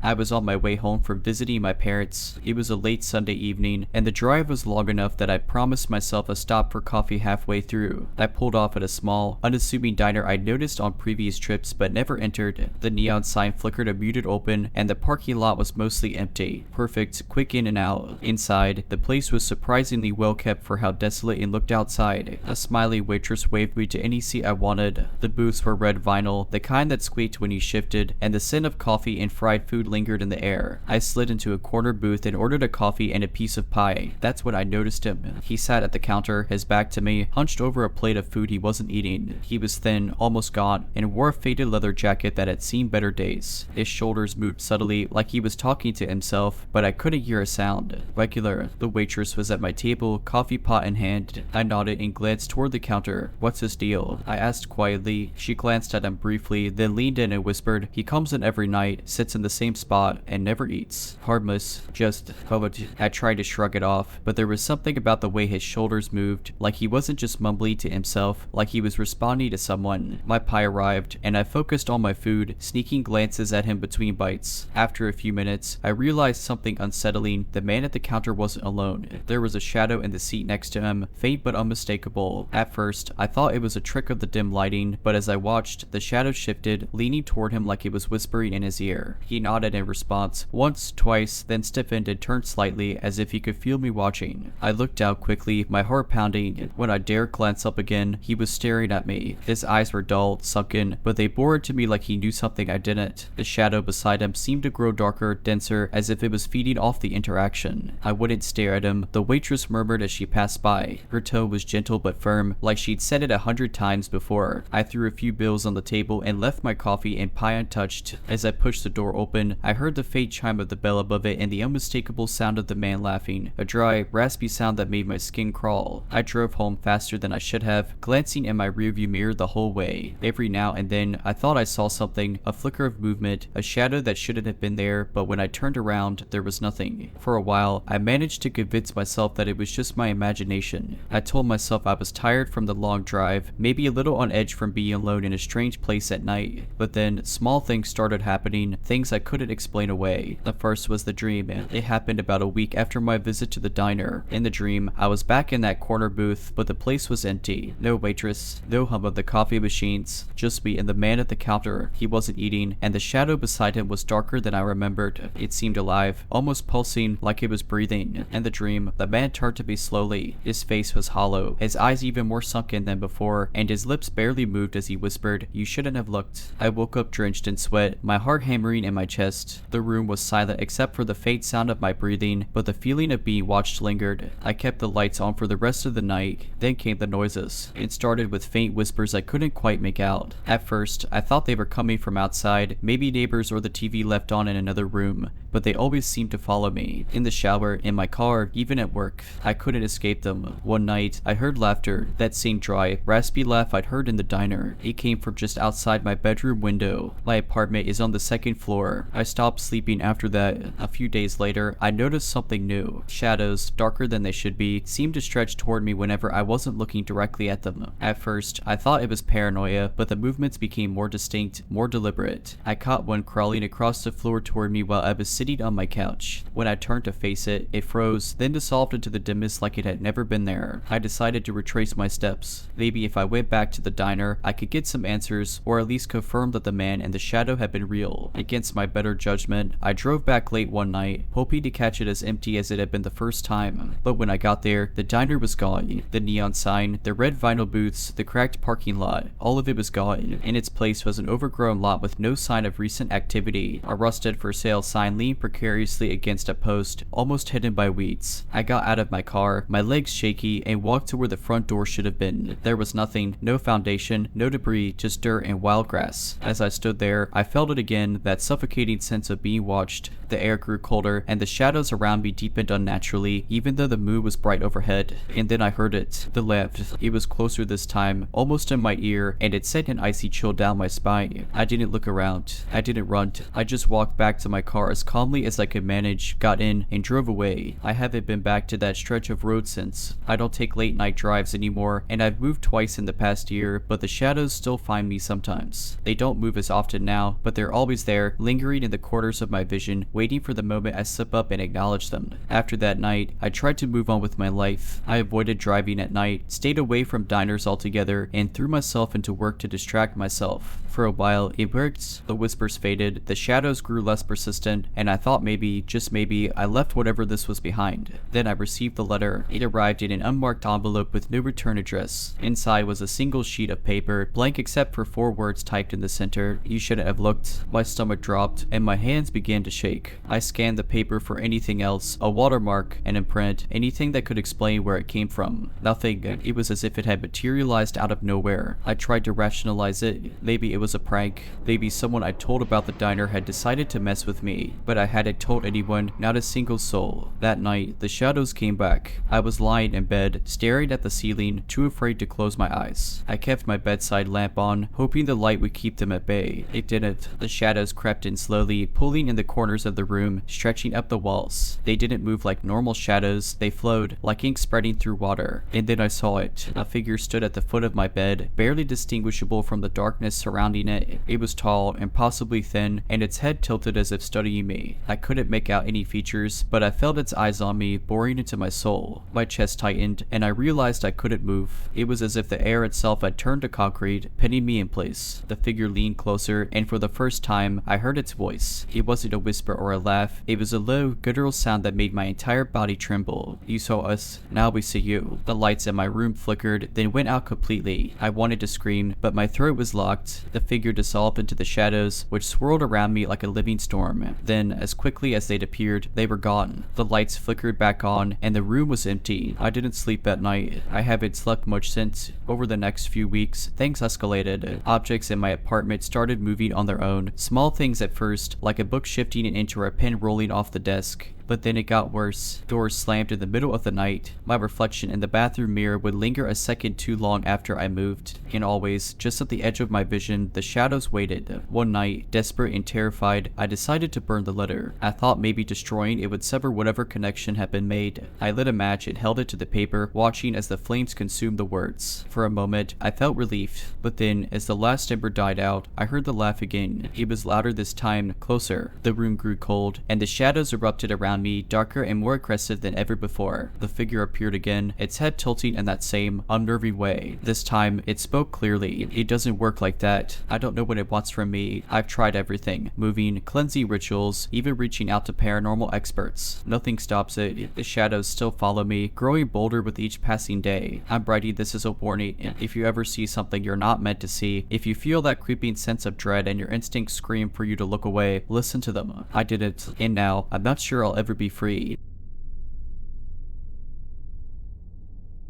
I was on my way home from visiting my parents. It was a late Sunday evening, and the drive was long enough that I promised myself a stop for coffee halfway through. I pulled off at a small, unassuming diner I'd noticed on previous trips but never entered. The neon sign flickered a muted open, and the parking lot was mostly empty. Perfect, quick in and out. Inside, the place was surprisingly well kept for how desolate it looked outside. A smiley waitress waved me to any seat I wanted. The booths were red vinyl, the kind that squeaked when you shifted, and the scent of coffee and fried food lingered in the air. I slid into a corner booth and ordered a coffee and a piece of pie. That's when I noticed him. He sat at the counter, his back to me, hunched over a plate of food he wasn't eating. He was thin, almost gaunt, and wore a faded leather jacket that had seen better days. His shoulders moved subtly, like he was talking to himself, but I couldn't hear a sound. "Regular." The waitress was at my table, coffee pot in hand. I nodded and glanced toward the counter. "What's his deal?" I asked quietly. She glanced at him briefly, then leaned in and whispered, "He comes in every night, sits in the same spot, and never eats. Harmless. Just poverty." I tried to shrug it off, but there was something about the way his shoulders moved, like he wasn't just mumbling to himself, like he was responding to someone. My pie arrived, and I focused on my food, sneaking glances at him between bites. After a few minutes, I realized something unsettling. The man at the counter wasn't alone. There was a shadow in the seat next to him, faint but unmistakable. At first, I thought it was a trick of the dim lighting, but as I watched, the shadow shifted, leaning toward him like it was whispering in his ear. He nodded head in response, once, twice, then stiffened and turned slightly as if he could feel me watching. I looked out quickly, my heart pounding. When I dared glance up again, he was staring at me. His eyes were dull, sunken, but they bored to me like he knew something I didn't. The shadow beside him seemed to grow darker, denser, as if it was feeding off the interaction. I wouldn't stare at him. The waitress murmured as she passed by. Her tone was gentle but firm, like she'd said it 100 times before. I threw a few bills on the table and left my coffee and pie untouched. As I pushed the door open, I heard the faint chime of the bell above it and the unmistakable sound of the man laughing, a dry, raspy sound that made my skin crawl. I drove home faster than I should have, glancing in my rearview mirror the whole way. Every now and then, I thought I saw something, a flicker of movement, a shadow that shouldn't have been there, but when I turned around, there was nothing. For a while, I managed to convince myself that it was just my imagination. I told myself I was tired from the long drive, maybe a little on edge from being alone in a strange place at night. But then, small things started happening, things I couldn't explain away. The first was the dream. It happened about a week after my visit to the diner. In the dream, I was back in that corner booth, but the place was empty. No waitress, no hum of the coffee machines, just me and the man at the counter. He wasn't eating, and the shadow beside him was darker than I remembered. It seemed alive, almost pulsing, like it was breathing. In the dream, the man turned to me slowly. His face was hollow, his eyes even more sunken than before, and his lips barely moved as he whispered, "You shouldn't have looked." I woke up drenched in sweat, my heart hammering in my chest. The room was silent except for the faint sound of my breathing, but the feeling of being watched lingered. I kept the lights on for the rest of the night. Then came the noises. It started with faint whispers I couldn't quite make out. At first, I thought they were coming from outside, maybe neighbors or the TV left on in another room, but they always seemed to follow me. In the shower, in my car, even at work. I couldn't escape them. One night, I heard laughter, that same dry, raspy laugh I'd heard in the diner. It came from just outside my bedroom window. My apartment is on the second floor. I stopped sleeping after that. A few days later, I noticed something new. Shadows, darker than they should be, seemed to stretch toward me whenever I wasn't looking directly at them. At first, I thought it was paranoia, but the movements became more distinct, more deliberate. I caught one crawling across the floor toward me while I was sitting on my couch. When I turned to face it, it froze, then dissolved into the dimness like it had never been there. I decided to retrace my steps. Maybe if I went back to the diner, I could get some answers, or at least confirm that the man and the shadow had been real. Against my better judgment, I drove back late one night, hoping to catch it as empty as it had been the first time. But when I got there, the diner was gone. The neon sign, the red vinyl booths, the cracked parking lot, all of it was gone. In its place was an overgrown lot with no sign of recent activity. A rusted for sale sign leaned precariously against a post, almost hidden by weeds. I got out of my car, my legs shaky, and walked to where the front door should have been. There was nothing, no foundation, no debris, just dirt and wild grass. As I stood there, I felt it again, that suffocating sense of being watched. The air grew colder, and the shadows around me deepened unnaturally, even though the moon was bright overhead. And then I heard it. The laugh. It was closer this time, almost in my ear, and it sent an icy chill down my spine. I didn't look around. I didn't run. I just walked back to my car as calmly as I could manage, got in, and drove away. I haven't been back to that stretch of road since. I don't take late night drives anymore, and I've moved twice in the past year, but the shadows still find me sometimes. They don't move as often now, but they're always there, lingering in the corners of my vision, waiting for the moment I slip up and acknowledge them. After that night, I tried to move on with my life. I avoided driving at night, stayed away from diners altogether, and threw myself into work to distract myself. For a while, it worked. The whispers faded, the shadows grew less persistent, and I thought maybe, just maybe, I left whatever this was behind. Then I received the letter. It arrived in an unmarked envelope with no return address. Inside was a single sheet of paper, blank except for 4 words typed in the center. "You shouldn't have looked." My stomach dropped, and my hands began to shake. I scanned the paper for anything else, a watermark, an imprint, anything that could explain where it came from. Nothing. It was as if it had materialized out of nowhere. I tried to rationalize it. Maybe it was a prank. Maybe someone I told about the diner had decided to mess with me, but I hadn't told anyone, not a single soul. That night, the shadows came back. I was lying in bed, staring at the ceiling, too afraid to close my eyes. I kept my bedside lamp on, hoping the light would keep them at bay. It didn't. The shadows crept in slowly, pulling in the corners of the room, stretching up the walls. They didn't move like normal shadows, they flowed, like ink spreading through water. And then I saw it. A figure stood at the foot of my bed, barely distinguishable from the darkness surrounding it. It was tall, impossibly thin, and its head tilted as if studying me. I couldn't make out any features, but I felt its eyes on me, boring into my soul. My chest tightened, and I realized I couldn't move. It was as if the air itself had turned to concrete, pinning me in place. The figure leaned closer, and for the first time, I heard its voice. voice. It wasn't a whisper or a laugh. It was a low, guttural sound that made my entire body tremble. "You saw us, now we see you." The lights in my room flickered, then went out completely. I wanted to scream, but my throat was locked. The figure dissolved into the shadows, which swirled around me like a living storm. Then, as quickly as they'd appeared, they were gone. The lights flickered back on, and the room was empty. I didn't sleep that night. I haven't slept much since. Over the next few weeks, things escalated. Objects in my apartment started moving on their own. Small things at first, like a book shifting into a pen rolling off the desk. But then it got worse. Doors slammed in the middle of the night. My reflection in the bathroom mirror would linger a second too long after I moved. And always, just at the edge of my vision, the shadows waited. One night, desperate and terrified, I decided to burn the letter. I thought maybe destroying it would sever whatever connection had been made. I lit a match and held it to the paper, watching as the flames consumed the words. For a moment, I felt relief. But then, as the last ember died out, I heard the laugh again. It was louder this time, closer. The room grew cold, and the shadows erupted around me, darker and more aggressive than ever before. The figure appeared again, its head tilting in that same unnerving way. This time, it spoke clearly. "It doesn't work like that. I don't know what it wants from me. I've tried everything. Moving, cleansing rituals, even reaching out to paranormal experts. Nothing stops it. The shadows still follow me, growing bolder with each passing day. I'm writing this as a warning. If you ever see something you're not meant to see, if you feel that creeping sense of dread and your instincts scream for you to look away, listen to them." I didn't, and now, I'm not sure I'll ever be free.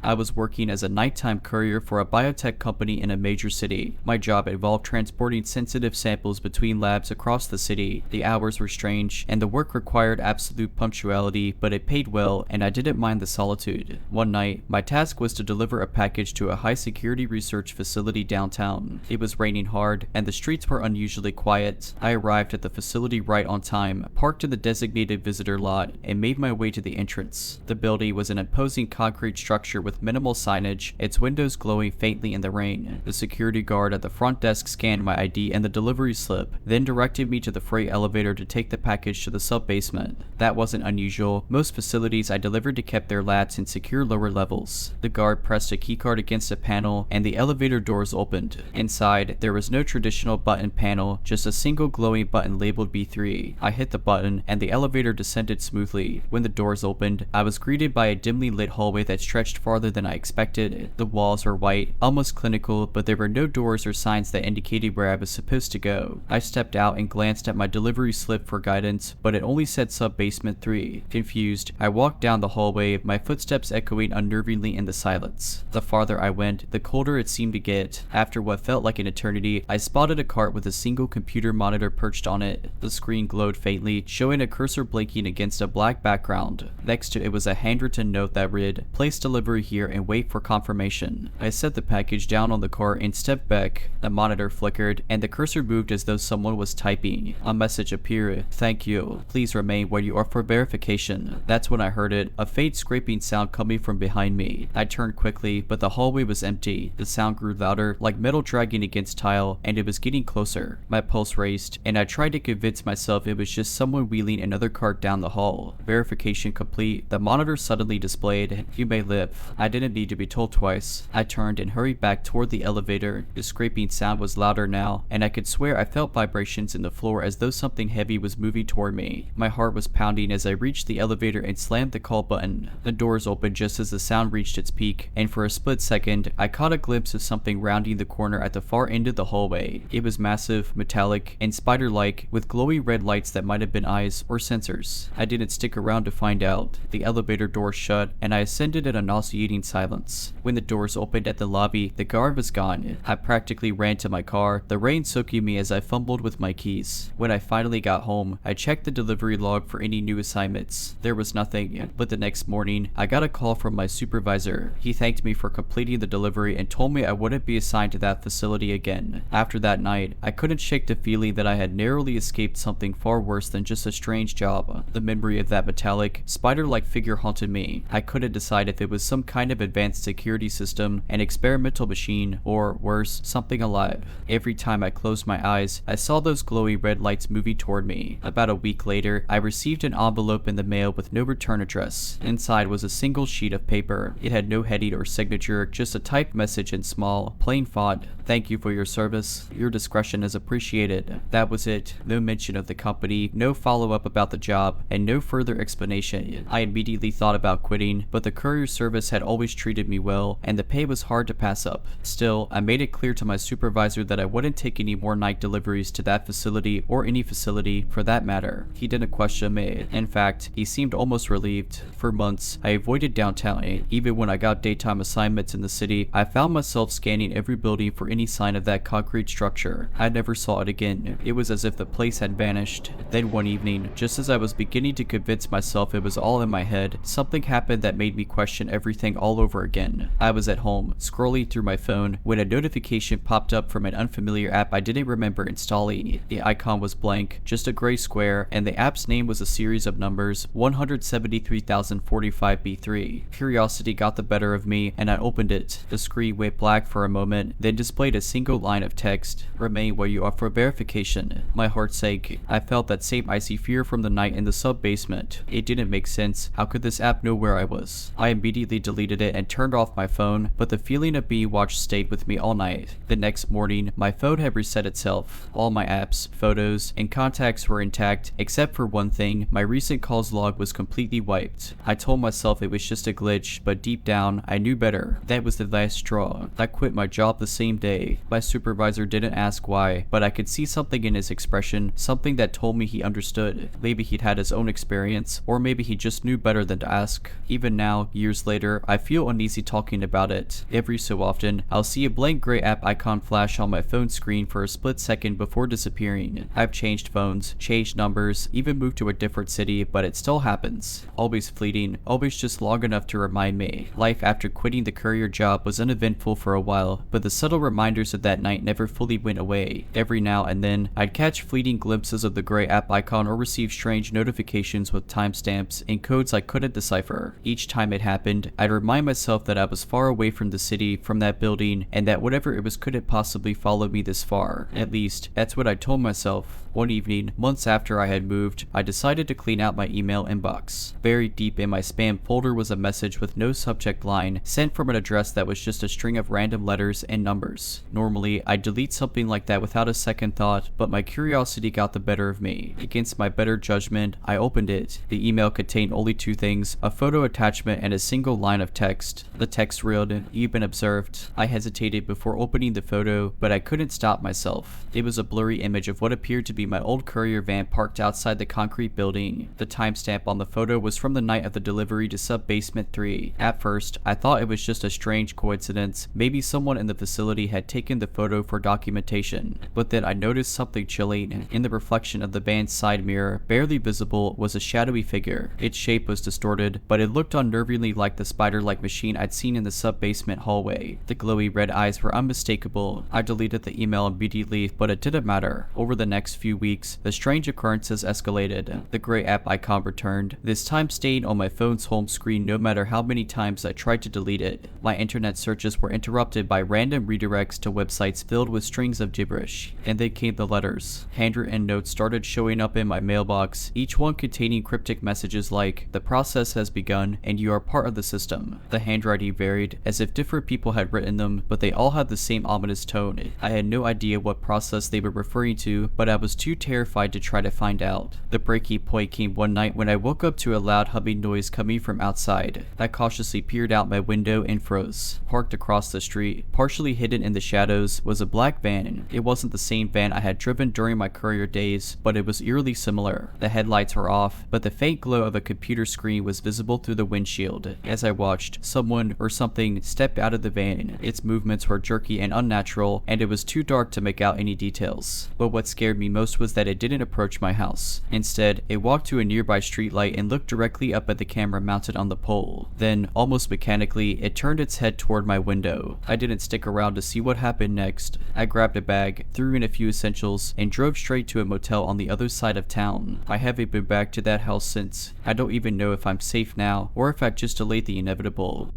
I was working as a nighttime courier for a biotech company in a major city. My job involved transporting sensitive samples between labs across the city. The hours were strange, and the work required absolute punctuality, but it paid well, and I didn't mind the solitude. One night, my task was to deliver a package to a high-security research facility downtown. It was raining hard, and the streets were unusually quiet. I arrived at the facility right on time, parked in the designated visitor lot, and made my way to the entrance. The building was an imposing concrete structure with minimal signage, its windows glowing faintly in the rain. The security guard at the front desk scanned my ID and the delivery slip, then directed me to the freight elevator to take the package to the sub-basement. That wasn't unusual. Most facilities I delivered to kept their labs in secure lower levels. The guard pressed a keycard against a panel, and the elevator doors opened. Inside, there was no traditional button panel, just a single glowing button labeled B3. I hit the button, and the elevator descended smoothly. When the doors opened, I was greeted by a dimly lit hallway that stretched farther than I expected. The walls were white, almost clinical, but there were no doors or signs that indicated where I was supposed to go. I stepped out and glanced at my delivery slip for guidance, but it only said sub-basement 3. Confused, I walked down the hallway, my footsteps echoing unnervingly in the silence. The farther I went, the colder it seemed to get. After what felt like an eternity, I spotted a cart with a single computer monitor perched on it. The screen glowed faintly, showing a cursor blinking against a black background. Next to it was a handwritten note that read, "Place delivery here and wait for confirmation." I set the package down on the cart and stepped back. The monitor flickered, and the cursor moved as though someone was typing. A message appeared. "Thank you. Please remain where you are for verification." That's when I heard it, a faint scraping sound coming from behind me. I turned quickly, but the hallway was empty. The sound grew louder, like metal dragging against tile, and it was getting closer. My pulse raced, and I tried to convince myself it was just someone wheeling another cart down the hall. Verification complete. The monitor suddenly displayed, "You may live." I didn't need to be told twice. I turned and hurried back toward the elevator. The scraping sound was louder now, and I could swear I felt vibrations in the floor as though something heavy was moving toward me. My heart was pounding as I reached the elevator and slammed the call button. The doors opened just as the sound reached its peak, and for a split second, I caught a glimpse of something rounding the corner at the far end of the hallway. It was massive, metallic, and spider-like, with glowing red lights that might have been eyes or sensors. I didn't stick around to find out. The elevator door shut, and I ascended in a nauseating silence. When the doors opened at the lobby, the guard was gone. I practically ran to my car, the rain soaking me as I fumbled with my keys. When I finally got home, I checked the delivery log for any new assignments. There was nothing, but the next morning, I got a call from my supervisor. He thanked me for completing the delivery and told me I wouldn't be assigned to that facility again. After that night, I couldn't shake the feeling that I had narrowly escaped something far worse than just a strange job. The memory of that metallic, spider-like figure haunted me. I couldn't decide if it was some kind of advanced security system, an experimental machine, or worse, something alive. Every time I closed my eyes, I saw those glowy red lights moving toward me. About a week later, I received an envelope in the mail with no return address. Inside was a single sheet of paper. It had no heading or signature, just a typed message in small, plain font. "Thank you for your service. Your discretion is appreciated." That was it. No mention of the company, no follow-up about the job, and no further explanation. I immediately thought about quitting, but the courier service had always treated me well, and the pay was hard to pass up. Still, I made it clear to my supervisor that I wouldn't take any more night deliveries to that facility or any facility for that matter. He didn't question me. In fact, he seemed almost relieved. For months, I avoided downtown. Even when I got daytime assignments in the city, I found myself scanning every building for any sign of that concrete structure. I never saw it again. It was as if the place had vanished. Then one evening, just as I was beginning to convince myself it was all in my head, something happened that made me question everything all over again. I was at home, scrolling through my phone, when a notification popped up from an unfamiliar app I didn't remember installing. The icon was blank, just a gray square, and the app's name was a series of numbers, 173,045B3. Curiosity got the better of me, and I opened it. The screen went black for a moment, then displayed a single line of text: "Remain where you are for verification." My heart sank. I felt that same icy fear from the night in the sub-basement. It didn't make sense. How could this app know where I was? I immediately deleted it and turned off my phone, but the feeling of being watched stayed with me all night. The next morning, my phone had reset itself. All my apps, photos, and contacts were intact, except for one thing: my recent calls log was completely wiped. I told myself it was just a glitch, but deep down, I knew better. That was the last straw. I quit my job the same day. My supervisor didn't ask why, but I could see something in his expression, something that told me he understood. Maybe he'd had his own experience, or maybe he just knew better than to ask. Even now, years later, I feel uneasy talking about it. Every so often, I'll see a blank gray app icon flash on my phone screen for a split second before disappearing. I've changed phones, changed numbers, even moved to a different city, but it still happens. Always fleeting, always just long enough to remind me. Life after quitting the courier job was uneventful for a while, but the subtle reminders of that night never fully went away. Every now and then, I'd catch fleeting glimpses of the gray app icon or receive strange notifications with timestamps and codes I couldn't decipher. Each time it happened, I'd remind myself that I was far away from the city, from that building, and that whatever it was couldn't possibly follow me this far. At least, that's what I told myself. One evening, months after I had moved, I decided to clean out my email inbox. Buried deep in my spam folder was a message with no subject line, sent from an address that was just a string of random letters and numbers. Normally, I'd delete something like that without a second thought, but my curiosity got the better of me. Against my better judgment, I opened it. The email contained only two things: a photo attachment and a single line of text. The text read, "You've been observed." I hesitated before opening the photo, but I couldn't stop myself. It was a blurry image of what appeared to be my old courier van parked outside the concrete building. The timestamp on the photo was from the night of the delivery to sub-basement 3. At first, I thought it was just a strange coincidence. Maybe someone in the facility had taken the photo for documentation. But then I noticed something chilling. In the reflection of the van's side mirror, barely visible, was a shadowy figure. Its shape was distorted, but it looked unnervingly like the spider-like machine I'd seen in the sub-basement hallway. The glowy red eyes were unmistakable. I deleted the email immediately, but it didn't matter. Over the next few weeks, the strange occurrences escalated. The gray app icon returned, this time staying on my phone's home screen no matter how many times I tried to delete it. My internet searches were interrupted by random redirects to websites filled with strings of gibberish. And then came the letters. Handwritten notes started showing up in my mailbox, each one containing cryptic messages like, "The process has begun, and you are part of the system." The handwriting varied, as if different people had written them, but they all had the same ominous tone. I had no idea what process they were referring to, but I was too terrified to try to find out. The breaking point came one night when I woke up to a loud humming noise coming from outside. I cautiously peered out my window and froze. Parked across the street, partially hidden in the shadows, was a black van. It wasn't the same van I had driven during my courier days, but it was eerily similar. The headlights were off, but the faint glow of a computer screen was visible through the windshield. As I watched, someone or something stepped out of the van. Its movements were jerky and unnatural, and it was too dark to make out any details. But what scared me most was that it didn't approach my house. Instead, it walked to a nearby streetlight and looked directly up at the camera mounted on the pole. Then, almost mechanically, it turned its head toward my window. I didn't stick around to see what happened next. I grabbed a bag, threw in a few essentials, and drove straight to a motel on the other side of town. I haven't been back to that house since. I don't even know if I'm safe now, or if I've just delayed the inevitable.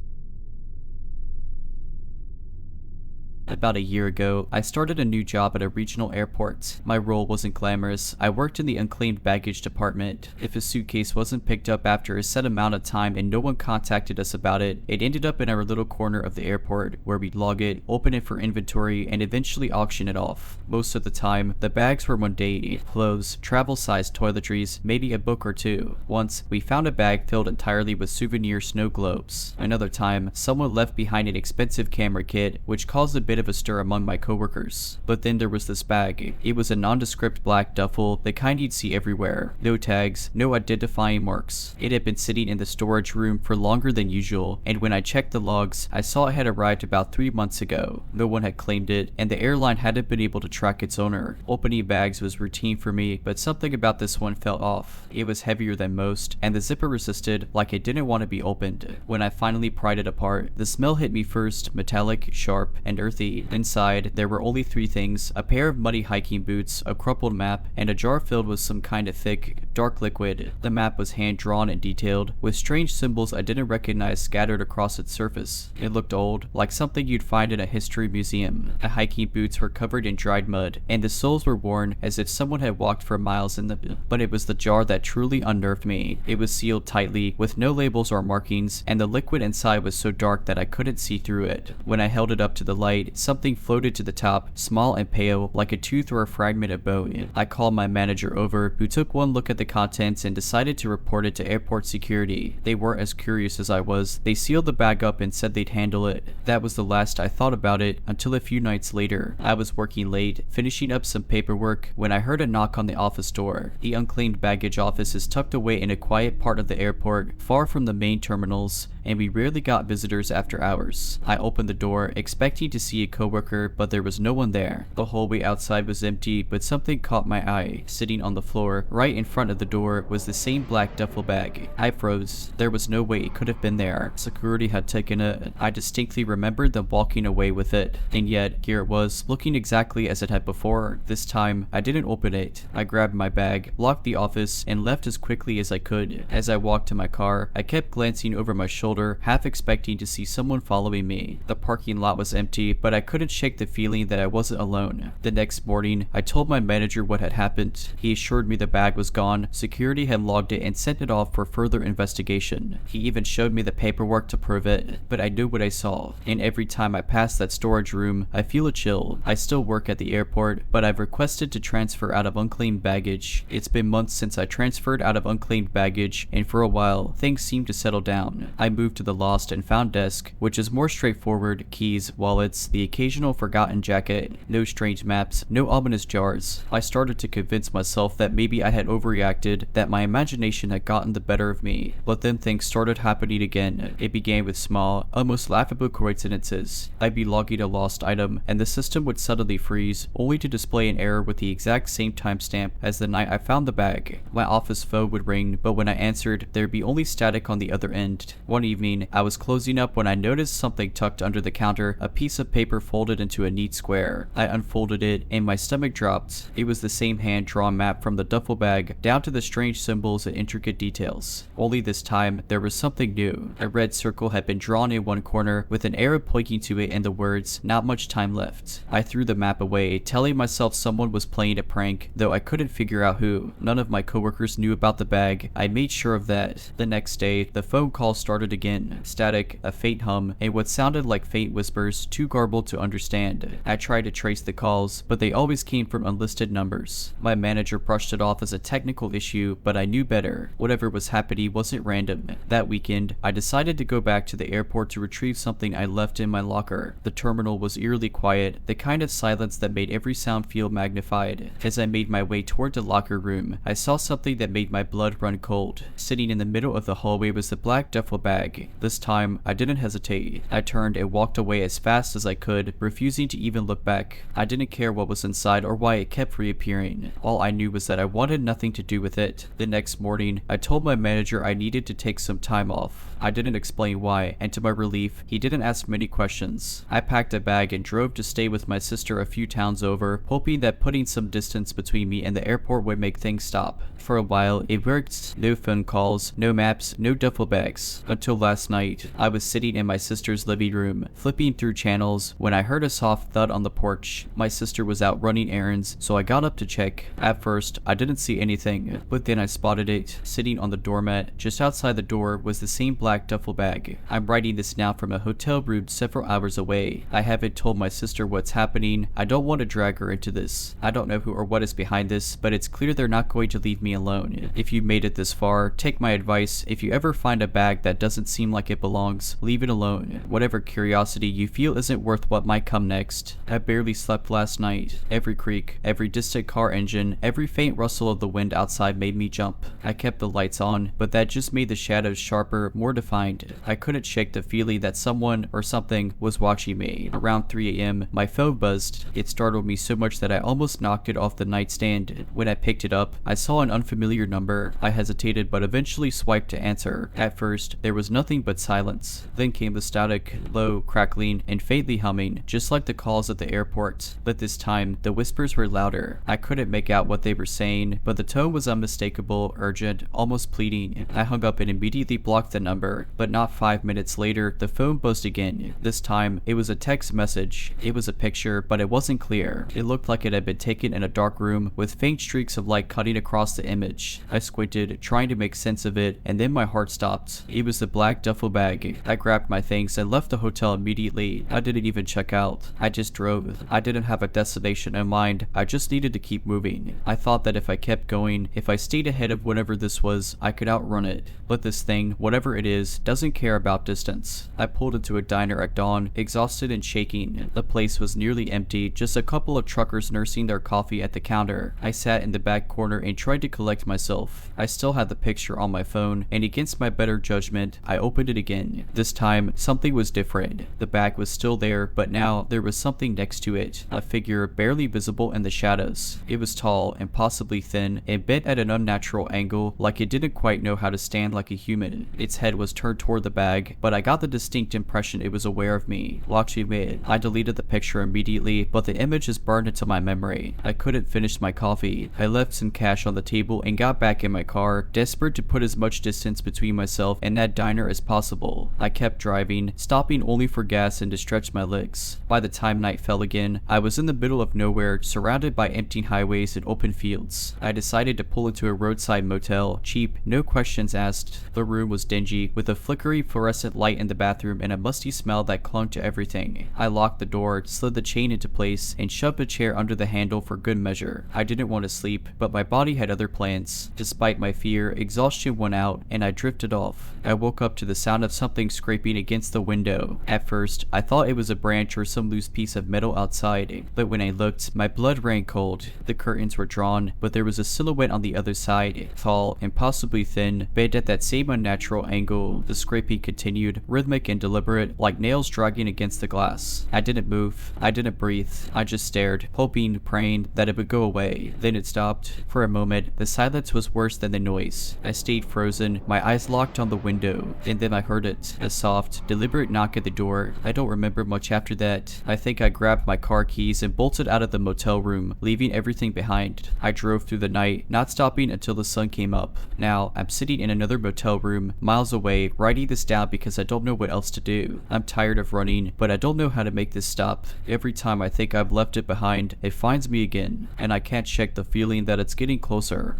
About a year ago, I started a new job at a regional airport. My role wasn't glamorous. I worked in the unclaimed baggage department. If a suitcase wasn't picked up after a set amount of time and no one contacted us about it, it ended up in our little corner of the airport where we'd log it, open it for inventory, and eventually auction it off. Most of the time, the bags were mundane: clothes, travel-sized toiletries, maybe a book or two. Once, we found a bag filled entirely with souvenir snow globes. Another time, someone left behind an expensive camera kit, which caused a bit of a stir among my coworkers. But then there was this bag. It was a nondescript black duffel, the kind you'd see everywhere. No tags, no identifying marks. It had been sitting in the storage room for longer than usual, and when I checked the logs, I saw it had arrived about 3 months ago. No one had claimed it, and the airline hadn't been able to track its owner. Opening bags was routine for me, but something about this one felt off. It was heavier than most, and the zipper resisted, like it didn't want to be opened. When I finally pried it apart, the smell hit me first: metallic, sharp, and earthy. Inside, there were only 3 things: a pair of muddy hiking boots, a crumpled map, and a jar filled with some kind of thick, dark liquid. The map was hand-drawn and detailed, with strange symbols I didn't recognize scattered across its surface. It looked old, like something you'd find in a history museum. The hiking boots were covered in dried mud, and the soles were worn as if someone had walked for miles in them. But it was the jar that truly unnerved me. It was sealed tightly, with no labels or markings, and the liquid inside was so dark that I couldn't see through it. When I held it up to the light, something floated to the top, small and pale, like a tooth or a fragment of bone. I called my manager over, who took one look at the contents and decided to report it to airport security. They weren't as curious as I was. They sealed the bag up and said they'd handle it. That was the last I thought about it until a few nights later. I was working late, finishing up some paperwork, when I heard a knock on the office door. The unclaimed baggage office is tucked away in a quiet part of the airport, far from the main terminals, and we rarely got visitors after hours. I opened the door, expecting to see a coworker, but there was no one there. The hallway outside was empty, but something caught my eye. Sitting on the floor, right in front of the door, was the same black duffel bag. I froze. There was no way it could have been there. Security had taken it. I distinctly remembered them walking away with it. And yet, here it was, looking exactly as it had before. This time, I didn't open it. I grabbed my bag, locked the office, and left as quickly as I could. As I walked to my car, I kept glancing over my shoulder, half expecting to see someone following me. The parking lot was empty, but I couldn't shake the feeling that I wasn't alone. The next morning, I told my manager what had happened. He assured me the bag was gone, security had logged it and sent it off for further investigation. He even showed me the paperwork to prove it, but I knew what I saw. And every time I pass that storage room, I feel a chill. I still work at the airport, but I've requested to transfer out of unclaimed baggage. It's been months since I transferred out of unclaimed baggage, and for a while, things seemed to settle down. I moved to the lost and found desk, which is more straightforward: keys, wallets, the occasional forgotten jacket. No strange maps, no ominous jars. I started to convince myself that maybe I had overreacted, that my imagination had gotten the better of me. But then things started happening again. It began with small, almost laughable coincidences. I'd be logging a lost item, and the system would suddenly freeze, only to display an error with the exact same timestamp as the night I found the bag. My office phone would ring, but when I answered, there'd be only static on the other end. One evening, I was closing up when I noticed something tucked under the counter, a piece of paper folded into a neat square. I unfolded it, and my stomach dropped. It was the same hand-drawn map from the duffel bag, down to the strange symbols and intricate details. Only this time, there was something new. A red circle had been drawn in one corner, with an arrow pointing to it and the words, "Not much time left." I threw the map away, telling myself someone was playing a prank, though I couldn't figure out who. None of my coworkers knew about the bag. I made sure of that. The next day, the phone call started again. Static, a faint hum, and what sounded like faint whispers, too garbled to understand. I tried to trace the calls, but they always came from unlisted numbers. My manager brushed it off as a technical issue, but I knew better. Whatever was happening wasn't random. That weekend, I decided to go back to the airport to retrieve something I left in my locker. The terminal was eerily quiet, the kind of silence that made every sound feel magnified. As I made my way toward the locker room, I saw something that made my blood run cold. Sitting in the middle of the hallway was the black duffel bag. This time, I didn't hesitate. I turned and walked away as fast as I could, refusing to even look back. I didn't care what was inside or why it kept reappearing. All I knew was that I wanted nothing to do with it. The next morning, I told my manager I needed to take some time off. I didn't explain why, and to my relief, he didn't ask many questions. I packed a bag and drove to stay with my sister a few towns over, hoping that putting some distance between me and the airport would make things stop. For a while, it worked. No phone calls, no maps, no duffel bags. Until last night, I was sitting in my sister's living room, flipping through channels, when I heard a soft thud on the porch. My sister was out running errands, so I got up to check. At first, I didn't see anything, but then I spotted it. Sitting on the doormat, just outside the door, was the same black duffel bag. I'm writing this now from a hotel room several hours away. I haven't told my sister what's happening. I don't want to drag her into this. I don't know who or what is behind this, but it's clear they're not going to leave me alone. If you made it this far, take my advice. If you ever find a bag that doesn't seem like it belongs, leave it alone. Whatever curiosity you feel isn't worth what might come next. I barely slept last night. Every creak, every distant car engine, every faint rustle of the wind outside made me jump. I kept the lights on, but that just made the shadows sharper, more defined. I couldn't shake the feeling that someone or something was watching me. Around 3 a.m., my phone buzzed. It startled me so much that I almost knocked it off the nightstand. When I picked it up, I saw an unfamiliar number. I hesitated but eventually swiped to answer. At first, there was nothing but silence. Then came the static, low, crackling, and faintly humming, just like the calls at the airport. But this time, the whispers were louder. I couldn't make out what they were saying, but the tone was unmistakable, urgent, almost pleading. I hung up and immediately blocked the number, but not 5 minutes later, the phone buzzed again. This time, it was a text message. It was a picture, but it wasn't clear. It looked like it had been taken in a dark room, with faint streaks of light cutting across the image. I squinted, trying to make sense of it, and then my heart stopped. It was the black duffel bag. I grabbed my things and left the hotel immediately. I didn't even check out. I just drove. I didn't have a destination in mind. I just needed to keep moving. I thought that if I kept going, if I stayed ahead of whatever this was, I could outrun it. But this thing, whatever it is, doesn't care about distance. I pulled into a diner at dawn, exhausted and shaking. The place was nearly empty, just a couple of truckers nursing their coffee at the counter. I sat in the back corner and tried to collect myself. I still had the picture on my phone, and against my better judgment, I opened it again. This time, something was different. The bag was still there, but now there was something next to it, a figure barely visible in the shadows. It was tall and possibly thin, and bent at an unnatural angle, like it didn't quite know how to stand like a human. Its head was turned toward the bag, but I got the distinct impression it was aware of me, watching me. I deleted the picture immediately, but the image is burned into my memory. I couldn't finish my coffee. I left some cash on the table and got back in my car, desperate to put as much distance between myself and that diner as possible. I kept driving, stopping only for gas and to stretch my legs. By the time night fell again, I was in the middle of nowhere, surrounded by empty highways and open fields. I decided to pull into a roadside motel, cheap, no questions asked. The room was dingy, with a flickery fluorescent light in the bathroom and a musty smell that clung to everything. I locked the door, slid the chain into place, and shoved a chair under the handle for good measure. I didn't want to sleep, but my body had other plans. Despite my fear, exhaustion went out, and I drifted off. I woke up to the sound of something scraping against the window. At first, I thought it was a branch or some loose piece of metal outside, but when I looked, my blood ran cold. The curtains were drawn, but there was a silhouette on the other side, tall and possibly thin, bent at that same unnatural angle. The scraping continued, rhythmic and deliberate, like nails dragging against the glass. I didn't move. I didn't breathe. I just stared, hoping, praying that it would go away. Then it stopped. For a moment, the silence was worse than the noise. I stayed frozen, my eyes locked on the window, and then I heard it, a soft, deliberate knock at the door. I don't remember much after that. I think I grabbed my car keys and bolted out of the motel room, leaving everything behind. I drove through the night, not stopping until the sun came up. Now, I'm sitting in another motel room, miles away, writing this down because I don't know what else to do. I'm tired of running, but I don't know how to make this stop. Every time I think I've left it behind, it finds me again, and I can't shake the feeling that it's getting closer.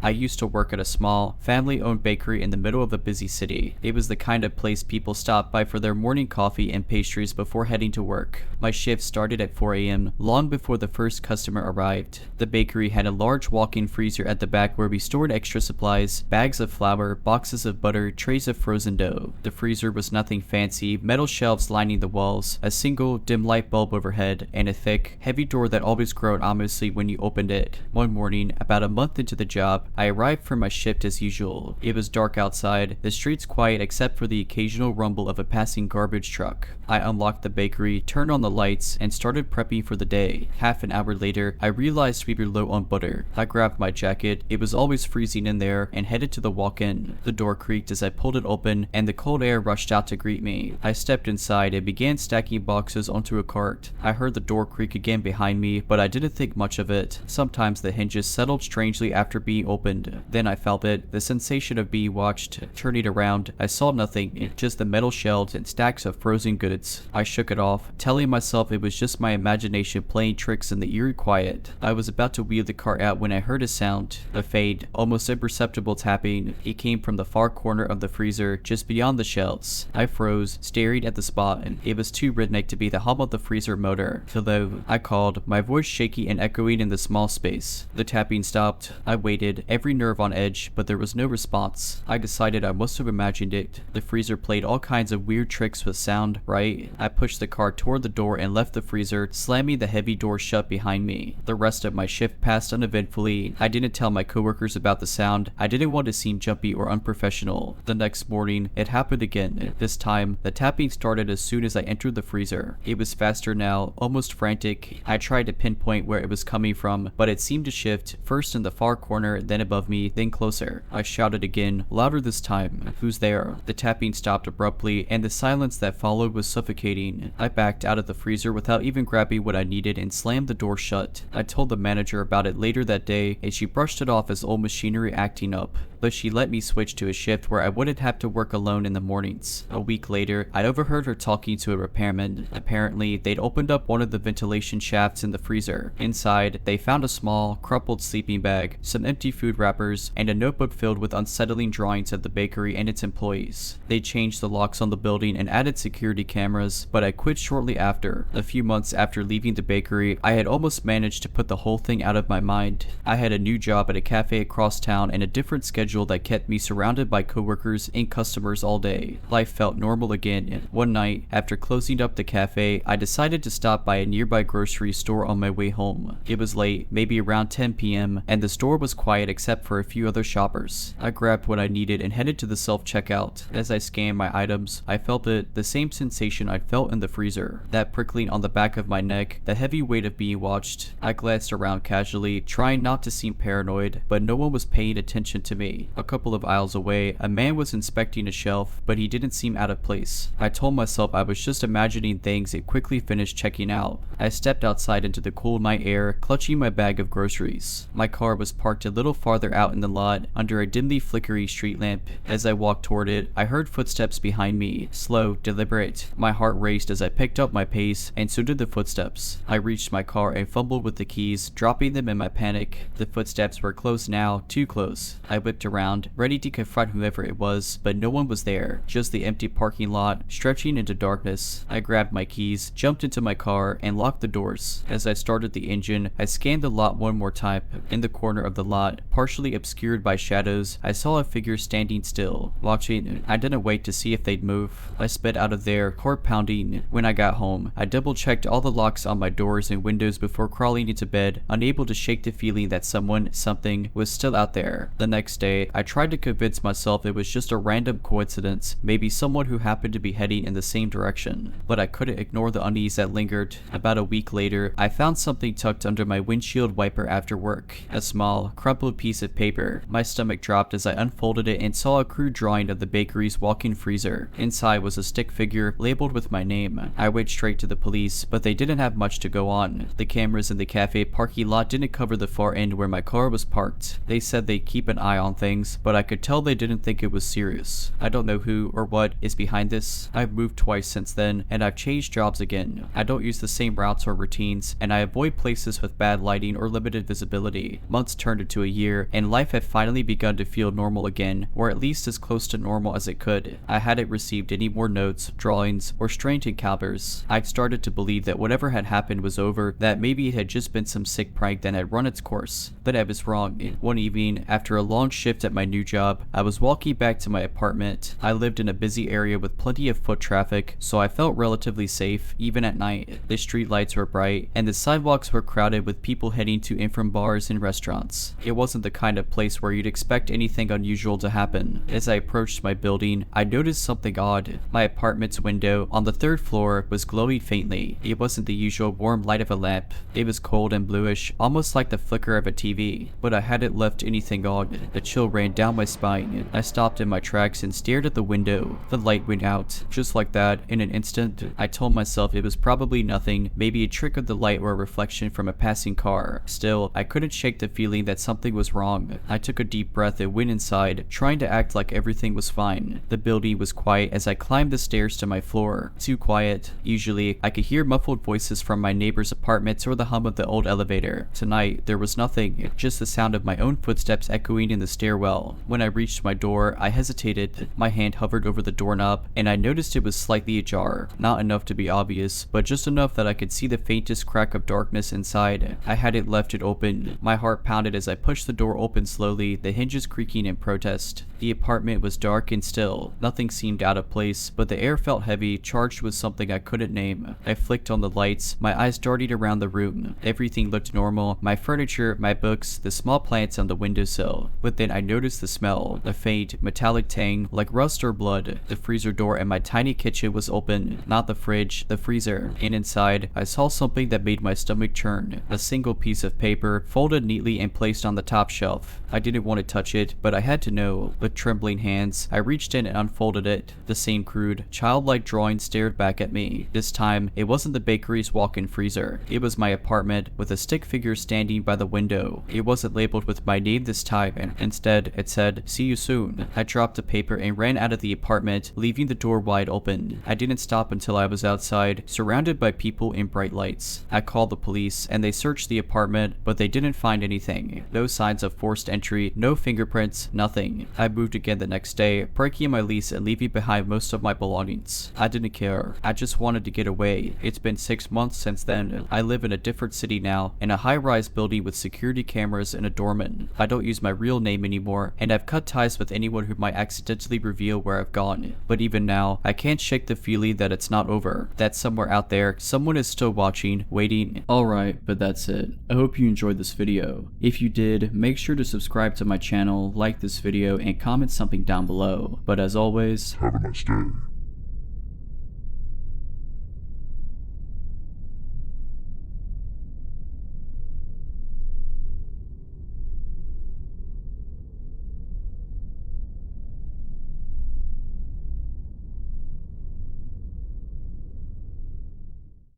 I used to work at a small, family-owned bakery in the middle of a busy city. It was the kind of place people stopped by for their morning coffee and pastries before heading to work. My shift started at 4 a.m., long before the first customer arrived. The bakery had a large walk-in freezer at the back where we stored extra supplies, bags of flour, boxes of butter, trays of frozen dough. The freezer was nothing fancy, metal shelves lining the walls, a single, dim light bulb overhead, and a thick, heavy door that always groaned ominously when you opened it. One morning, about a month into the job, I arrived for my shift as usual. It was dark outside, the streets quiet except for the occasional rumble of a passing garbage truck. I unlocked the bakery, turned on the lights, and started prepping for the day. Half an hour later, I realized we were low on butter. I grabbed my jacket, it was always freezing in there, and headed to the walk-in. The door creaked as I pulled it open, and the cold air rushed out to greet me. I stepped inside and began stacking boxes onto a cart. I heard the door creak again behind me, but I didn't think much of it. Sometimes the hinges settled strangely after being opened opened. Then I felt it, the sensation of being watched. Turning around, I saw nothing, just the metal shelves and stacks of frozen goods. I shook it off, telling myself it was just my imagination playing tricks in the eerie quiet. I was about to wheel the cart out when I heard a sound, a faint, almost imperceptible tapping. It came from the far corner of the freezer, just beyond the shelves. I froze, staring at the spot, and it was too rhythmic to be the hum of the freezer motor. Hello, I called, my voice shaky and echoing in the small space. The tapping stopped. I waited, every nerve on edge, but there was no response. I decided I must have imagined it. The freezer played all kinds of weird tricks with sound, right? I pushed the cart toward the door and left the freezer, slamming the heavy door shut behind me. The rest of my shift passed uneventfully. I didn't tell my coworkers about the sound. I didn't want to seem jumpy or unprofessional. The next morning, it happened again. This time, the tapping started as soon as I entered the freezer. It was faster now, almost frantic. I tried to pinpoint where it was coming from, but it seemed to shift, first in the far corner, then above me, then closer. I shouted again, louder this time. Who's there? The tapping stopped abruptly, and the silence that followed was suffocating. I backed out of the freezer without even grabbing what I needed and slammed the door shut. I told the manager about it later that day, and she brushed it off as old machinery acting up. But she let me switch to a shift where I wouldn't have to work alone in the mornings. A week later, I overheard her talking to a repairman. Apparently, they'd opened up one of the ventilation shafts in the freezer. Inside, they found a small, crumpled sleeping bag, some empty food wrappers, and a notebook filled with unsettling drawings of the bakery and its employees. They changed the locks on the building and added security cameras, but I quit shortly after. A few months after leaving the bakery, I had almost managed to put the whole thing out of my mind. I had a new job at a cafe across town and a different schedule that kept me surrounded by coworkers and customers all day. Life felt normal again. One night, after closing up the cafe, I decided to stop by a nearby grocery store on my way home. It was late, maybe around 10 p.m., and the store was quiet except for a few other shoppers. I grabbed what I needed and headed to the self-checkout. As I scanned my items, I felt the same sensation I'd felt in the freezer. That prickling on the back of my neck, the heavy weight of being watched. I glanced around casually, trying not to seem paranoid, but no one was paying attention to me. A couple of aisles away, a man was inspecting a shelf, but he didn't seem out of place. I told myself I was just imagining things and quickly finished checking out. I stepped outside into the cool night air, clutching my bag of groceries. My car was parked a little farther out in the lot, under a dimly flickering street lamp. As I walked toward it, I heard footsteps behind me, slow, deliberate. My heart raced as I picked up my pace, and so did the footsteps. I reached my car and fumbled with the keys, dropping them in my panic. The footsteps were close now, too close. I whipped around, ready to confront whoever it was, but no one was there, just the empty parking lot, stretching into darkness. I grabbed my keys, jumped into my car, and locked the doors. As I started the engine, I scanned the lot one more time. In the corner of the lot, partially obscured by shadows, I saw a figure standing still, watching. I didn't wait to see if they'd move. I sped out of there, heart pounding. When I got home, I double-checked all the locks on my doors and windows before crawling into bed, unable to shake the feeling that something was still out there. The next day, I tried to convince myself it was just a random coincidence, maybe someone who happened to be heading in the same direction. But I couldn't ignore the unease that lingered. About a week later, I found something tucked under my windshield wiper after work. A small, crumpled piece of paper. My stomach dropped as I unfolded it and saw a crude drawing of the bakery's walk-in freezer. Inside was a stick figure labeled with my name. I went straight to the police, but they didn't have much to go on. The cameras in the cafe parking lot didn't cover the far end where my car was parked. They said they'd keep an eye on things, but I could tell they didn't think it was serious. I don't know who or what is behind this. I've moved twice since then, and I've changed jobs again. I don't use the same routes or routines, and I avoid places with bad lighting or limited visibility. Months turned into a year, and life had finally begun to feel normal again, or at least as close to normal as it could. I hadn't received any more notes, drawings, or strange encounters. I'd started to believe that whatever had happened was over, that maybe it had just been some sick prank that had run its course. But I was wrong. One evening, after a long shift at my new job, I was walking back to my apartment. I lived in a busy area with plenty of foot traffic, so I felt relatively safe, even at night. The street lights were bright, and the sidewalks were crowded with people heading to and from bars and restaurants. It wasn't the kind of place where you'd expect anything unusual to happen. As I approached my building, I noticed something odd. My apartment's window, on the third floor, was glowing faintly. It wasn't the usual warm light of a lamp. It was cold and bluish, almost like the flicker of a TV. But I hadn't left anything on. The chill chill ran down my spine. I stopped in my tracks and stared at the window. The light went out. Just like that, in an instant, I told myself it was probably nothing, maybe a trick of the light or a reflection from a passing car. Still, I couldn't shake the feeling that something was wrong. I took a deep breath and went inside, trying to act like everything was fine. The building was quiet as I climbed the stairs to my floor. Too quiet. Usually, I could hear muffled voices from my neighbor's apartments or the hum of the old elevator. Tonight, there was nothing, just the sound of my own footsteps echoing in the stairwell. When I reached my door, I hesitated. My hand hovered over the doorknob, and I noticed it was slightly ajar. Not enough to be obvious, but just enough that I could see the faintest crack of darkness inside. I hadn't left it open. My heart pounded as I pushed the door open slowly, the hinges creaking in protest. The apartment was dark and still. Nothing seemed out of place, but the air felt heavy, charged with something I couldn't name. I flicked on the lights, my eyes darted around the room. Everything looked normal, my furniture, my books, the small plants on the windowsill. But then I noticed the smell, a faint, metallic tang, like rust or blood. The freezer door in my tiny kitchen was open, not the fridge, the freezer. And inside, I saw something that made my stomach churn. A single piece of paper, folded neatly and placed on the top shelf. I didn't want to touch it, but I had to know. With trembling hands, I reached in and unfolded it. The same crude, childlike drawing stared back at me. This time, it wasn't the bakery's walk-in freezer. It was my apartment, with a stick figure standing by the window. It wasn't labeled with my name this time, and instead, it said, "See you soon." I dropped the paper and ran out of the apartment, leaving the door wide open. I didn't stop until I was outside, surrounded by people in bright lights. I called the police, and they searched the apartment, but they didn't find anything. No signs of forced entry, no fingerprints, nothing. I moved again the next day, breaking my lease and leaving behind most of my belongings. I didn't care. I just wanted to get away. It's been 6 months since then. I live in a different city now, in a high-rise building with security cameras and a doorman. I don't use my real name anymore, and I've cut ties with anyone who might accidentally reveal where I've gone. But even now, I can't shake the feeling that it's not over. That somewhere out there, someone is still watching, waiting. Alright, but that's it. I hope you enjoyed this video. If you did, make sure to subscribe to my channel, like this video, and comment something down below. But as always, Have a nice day.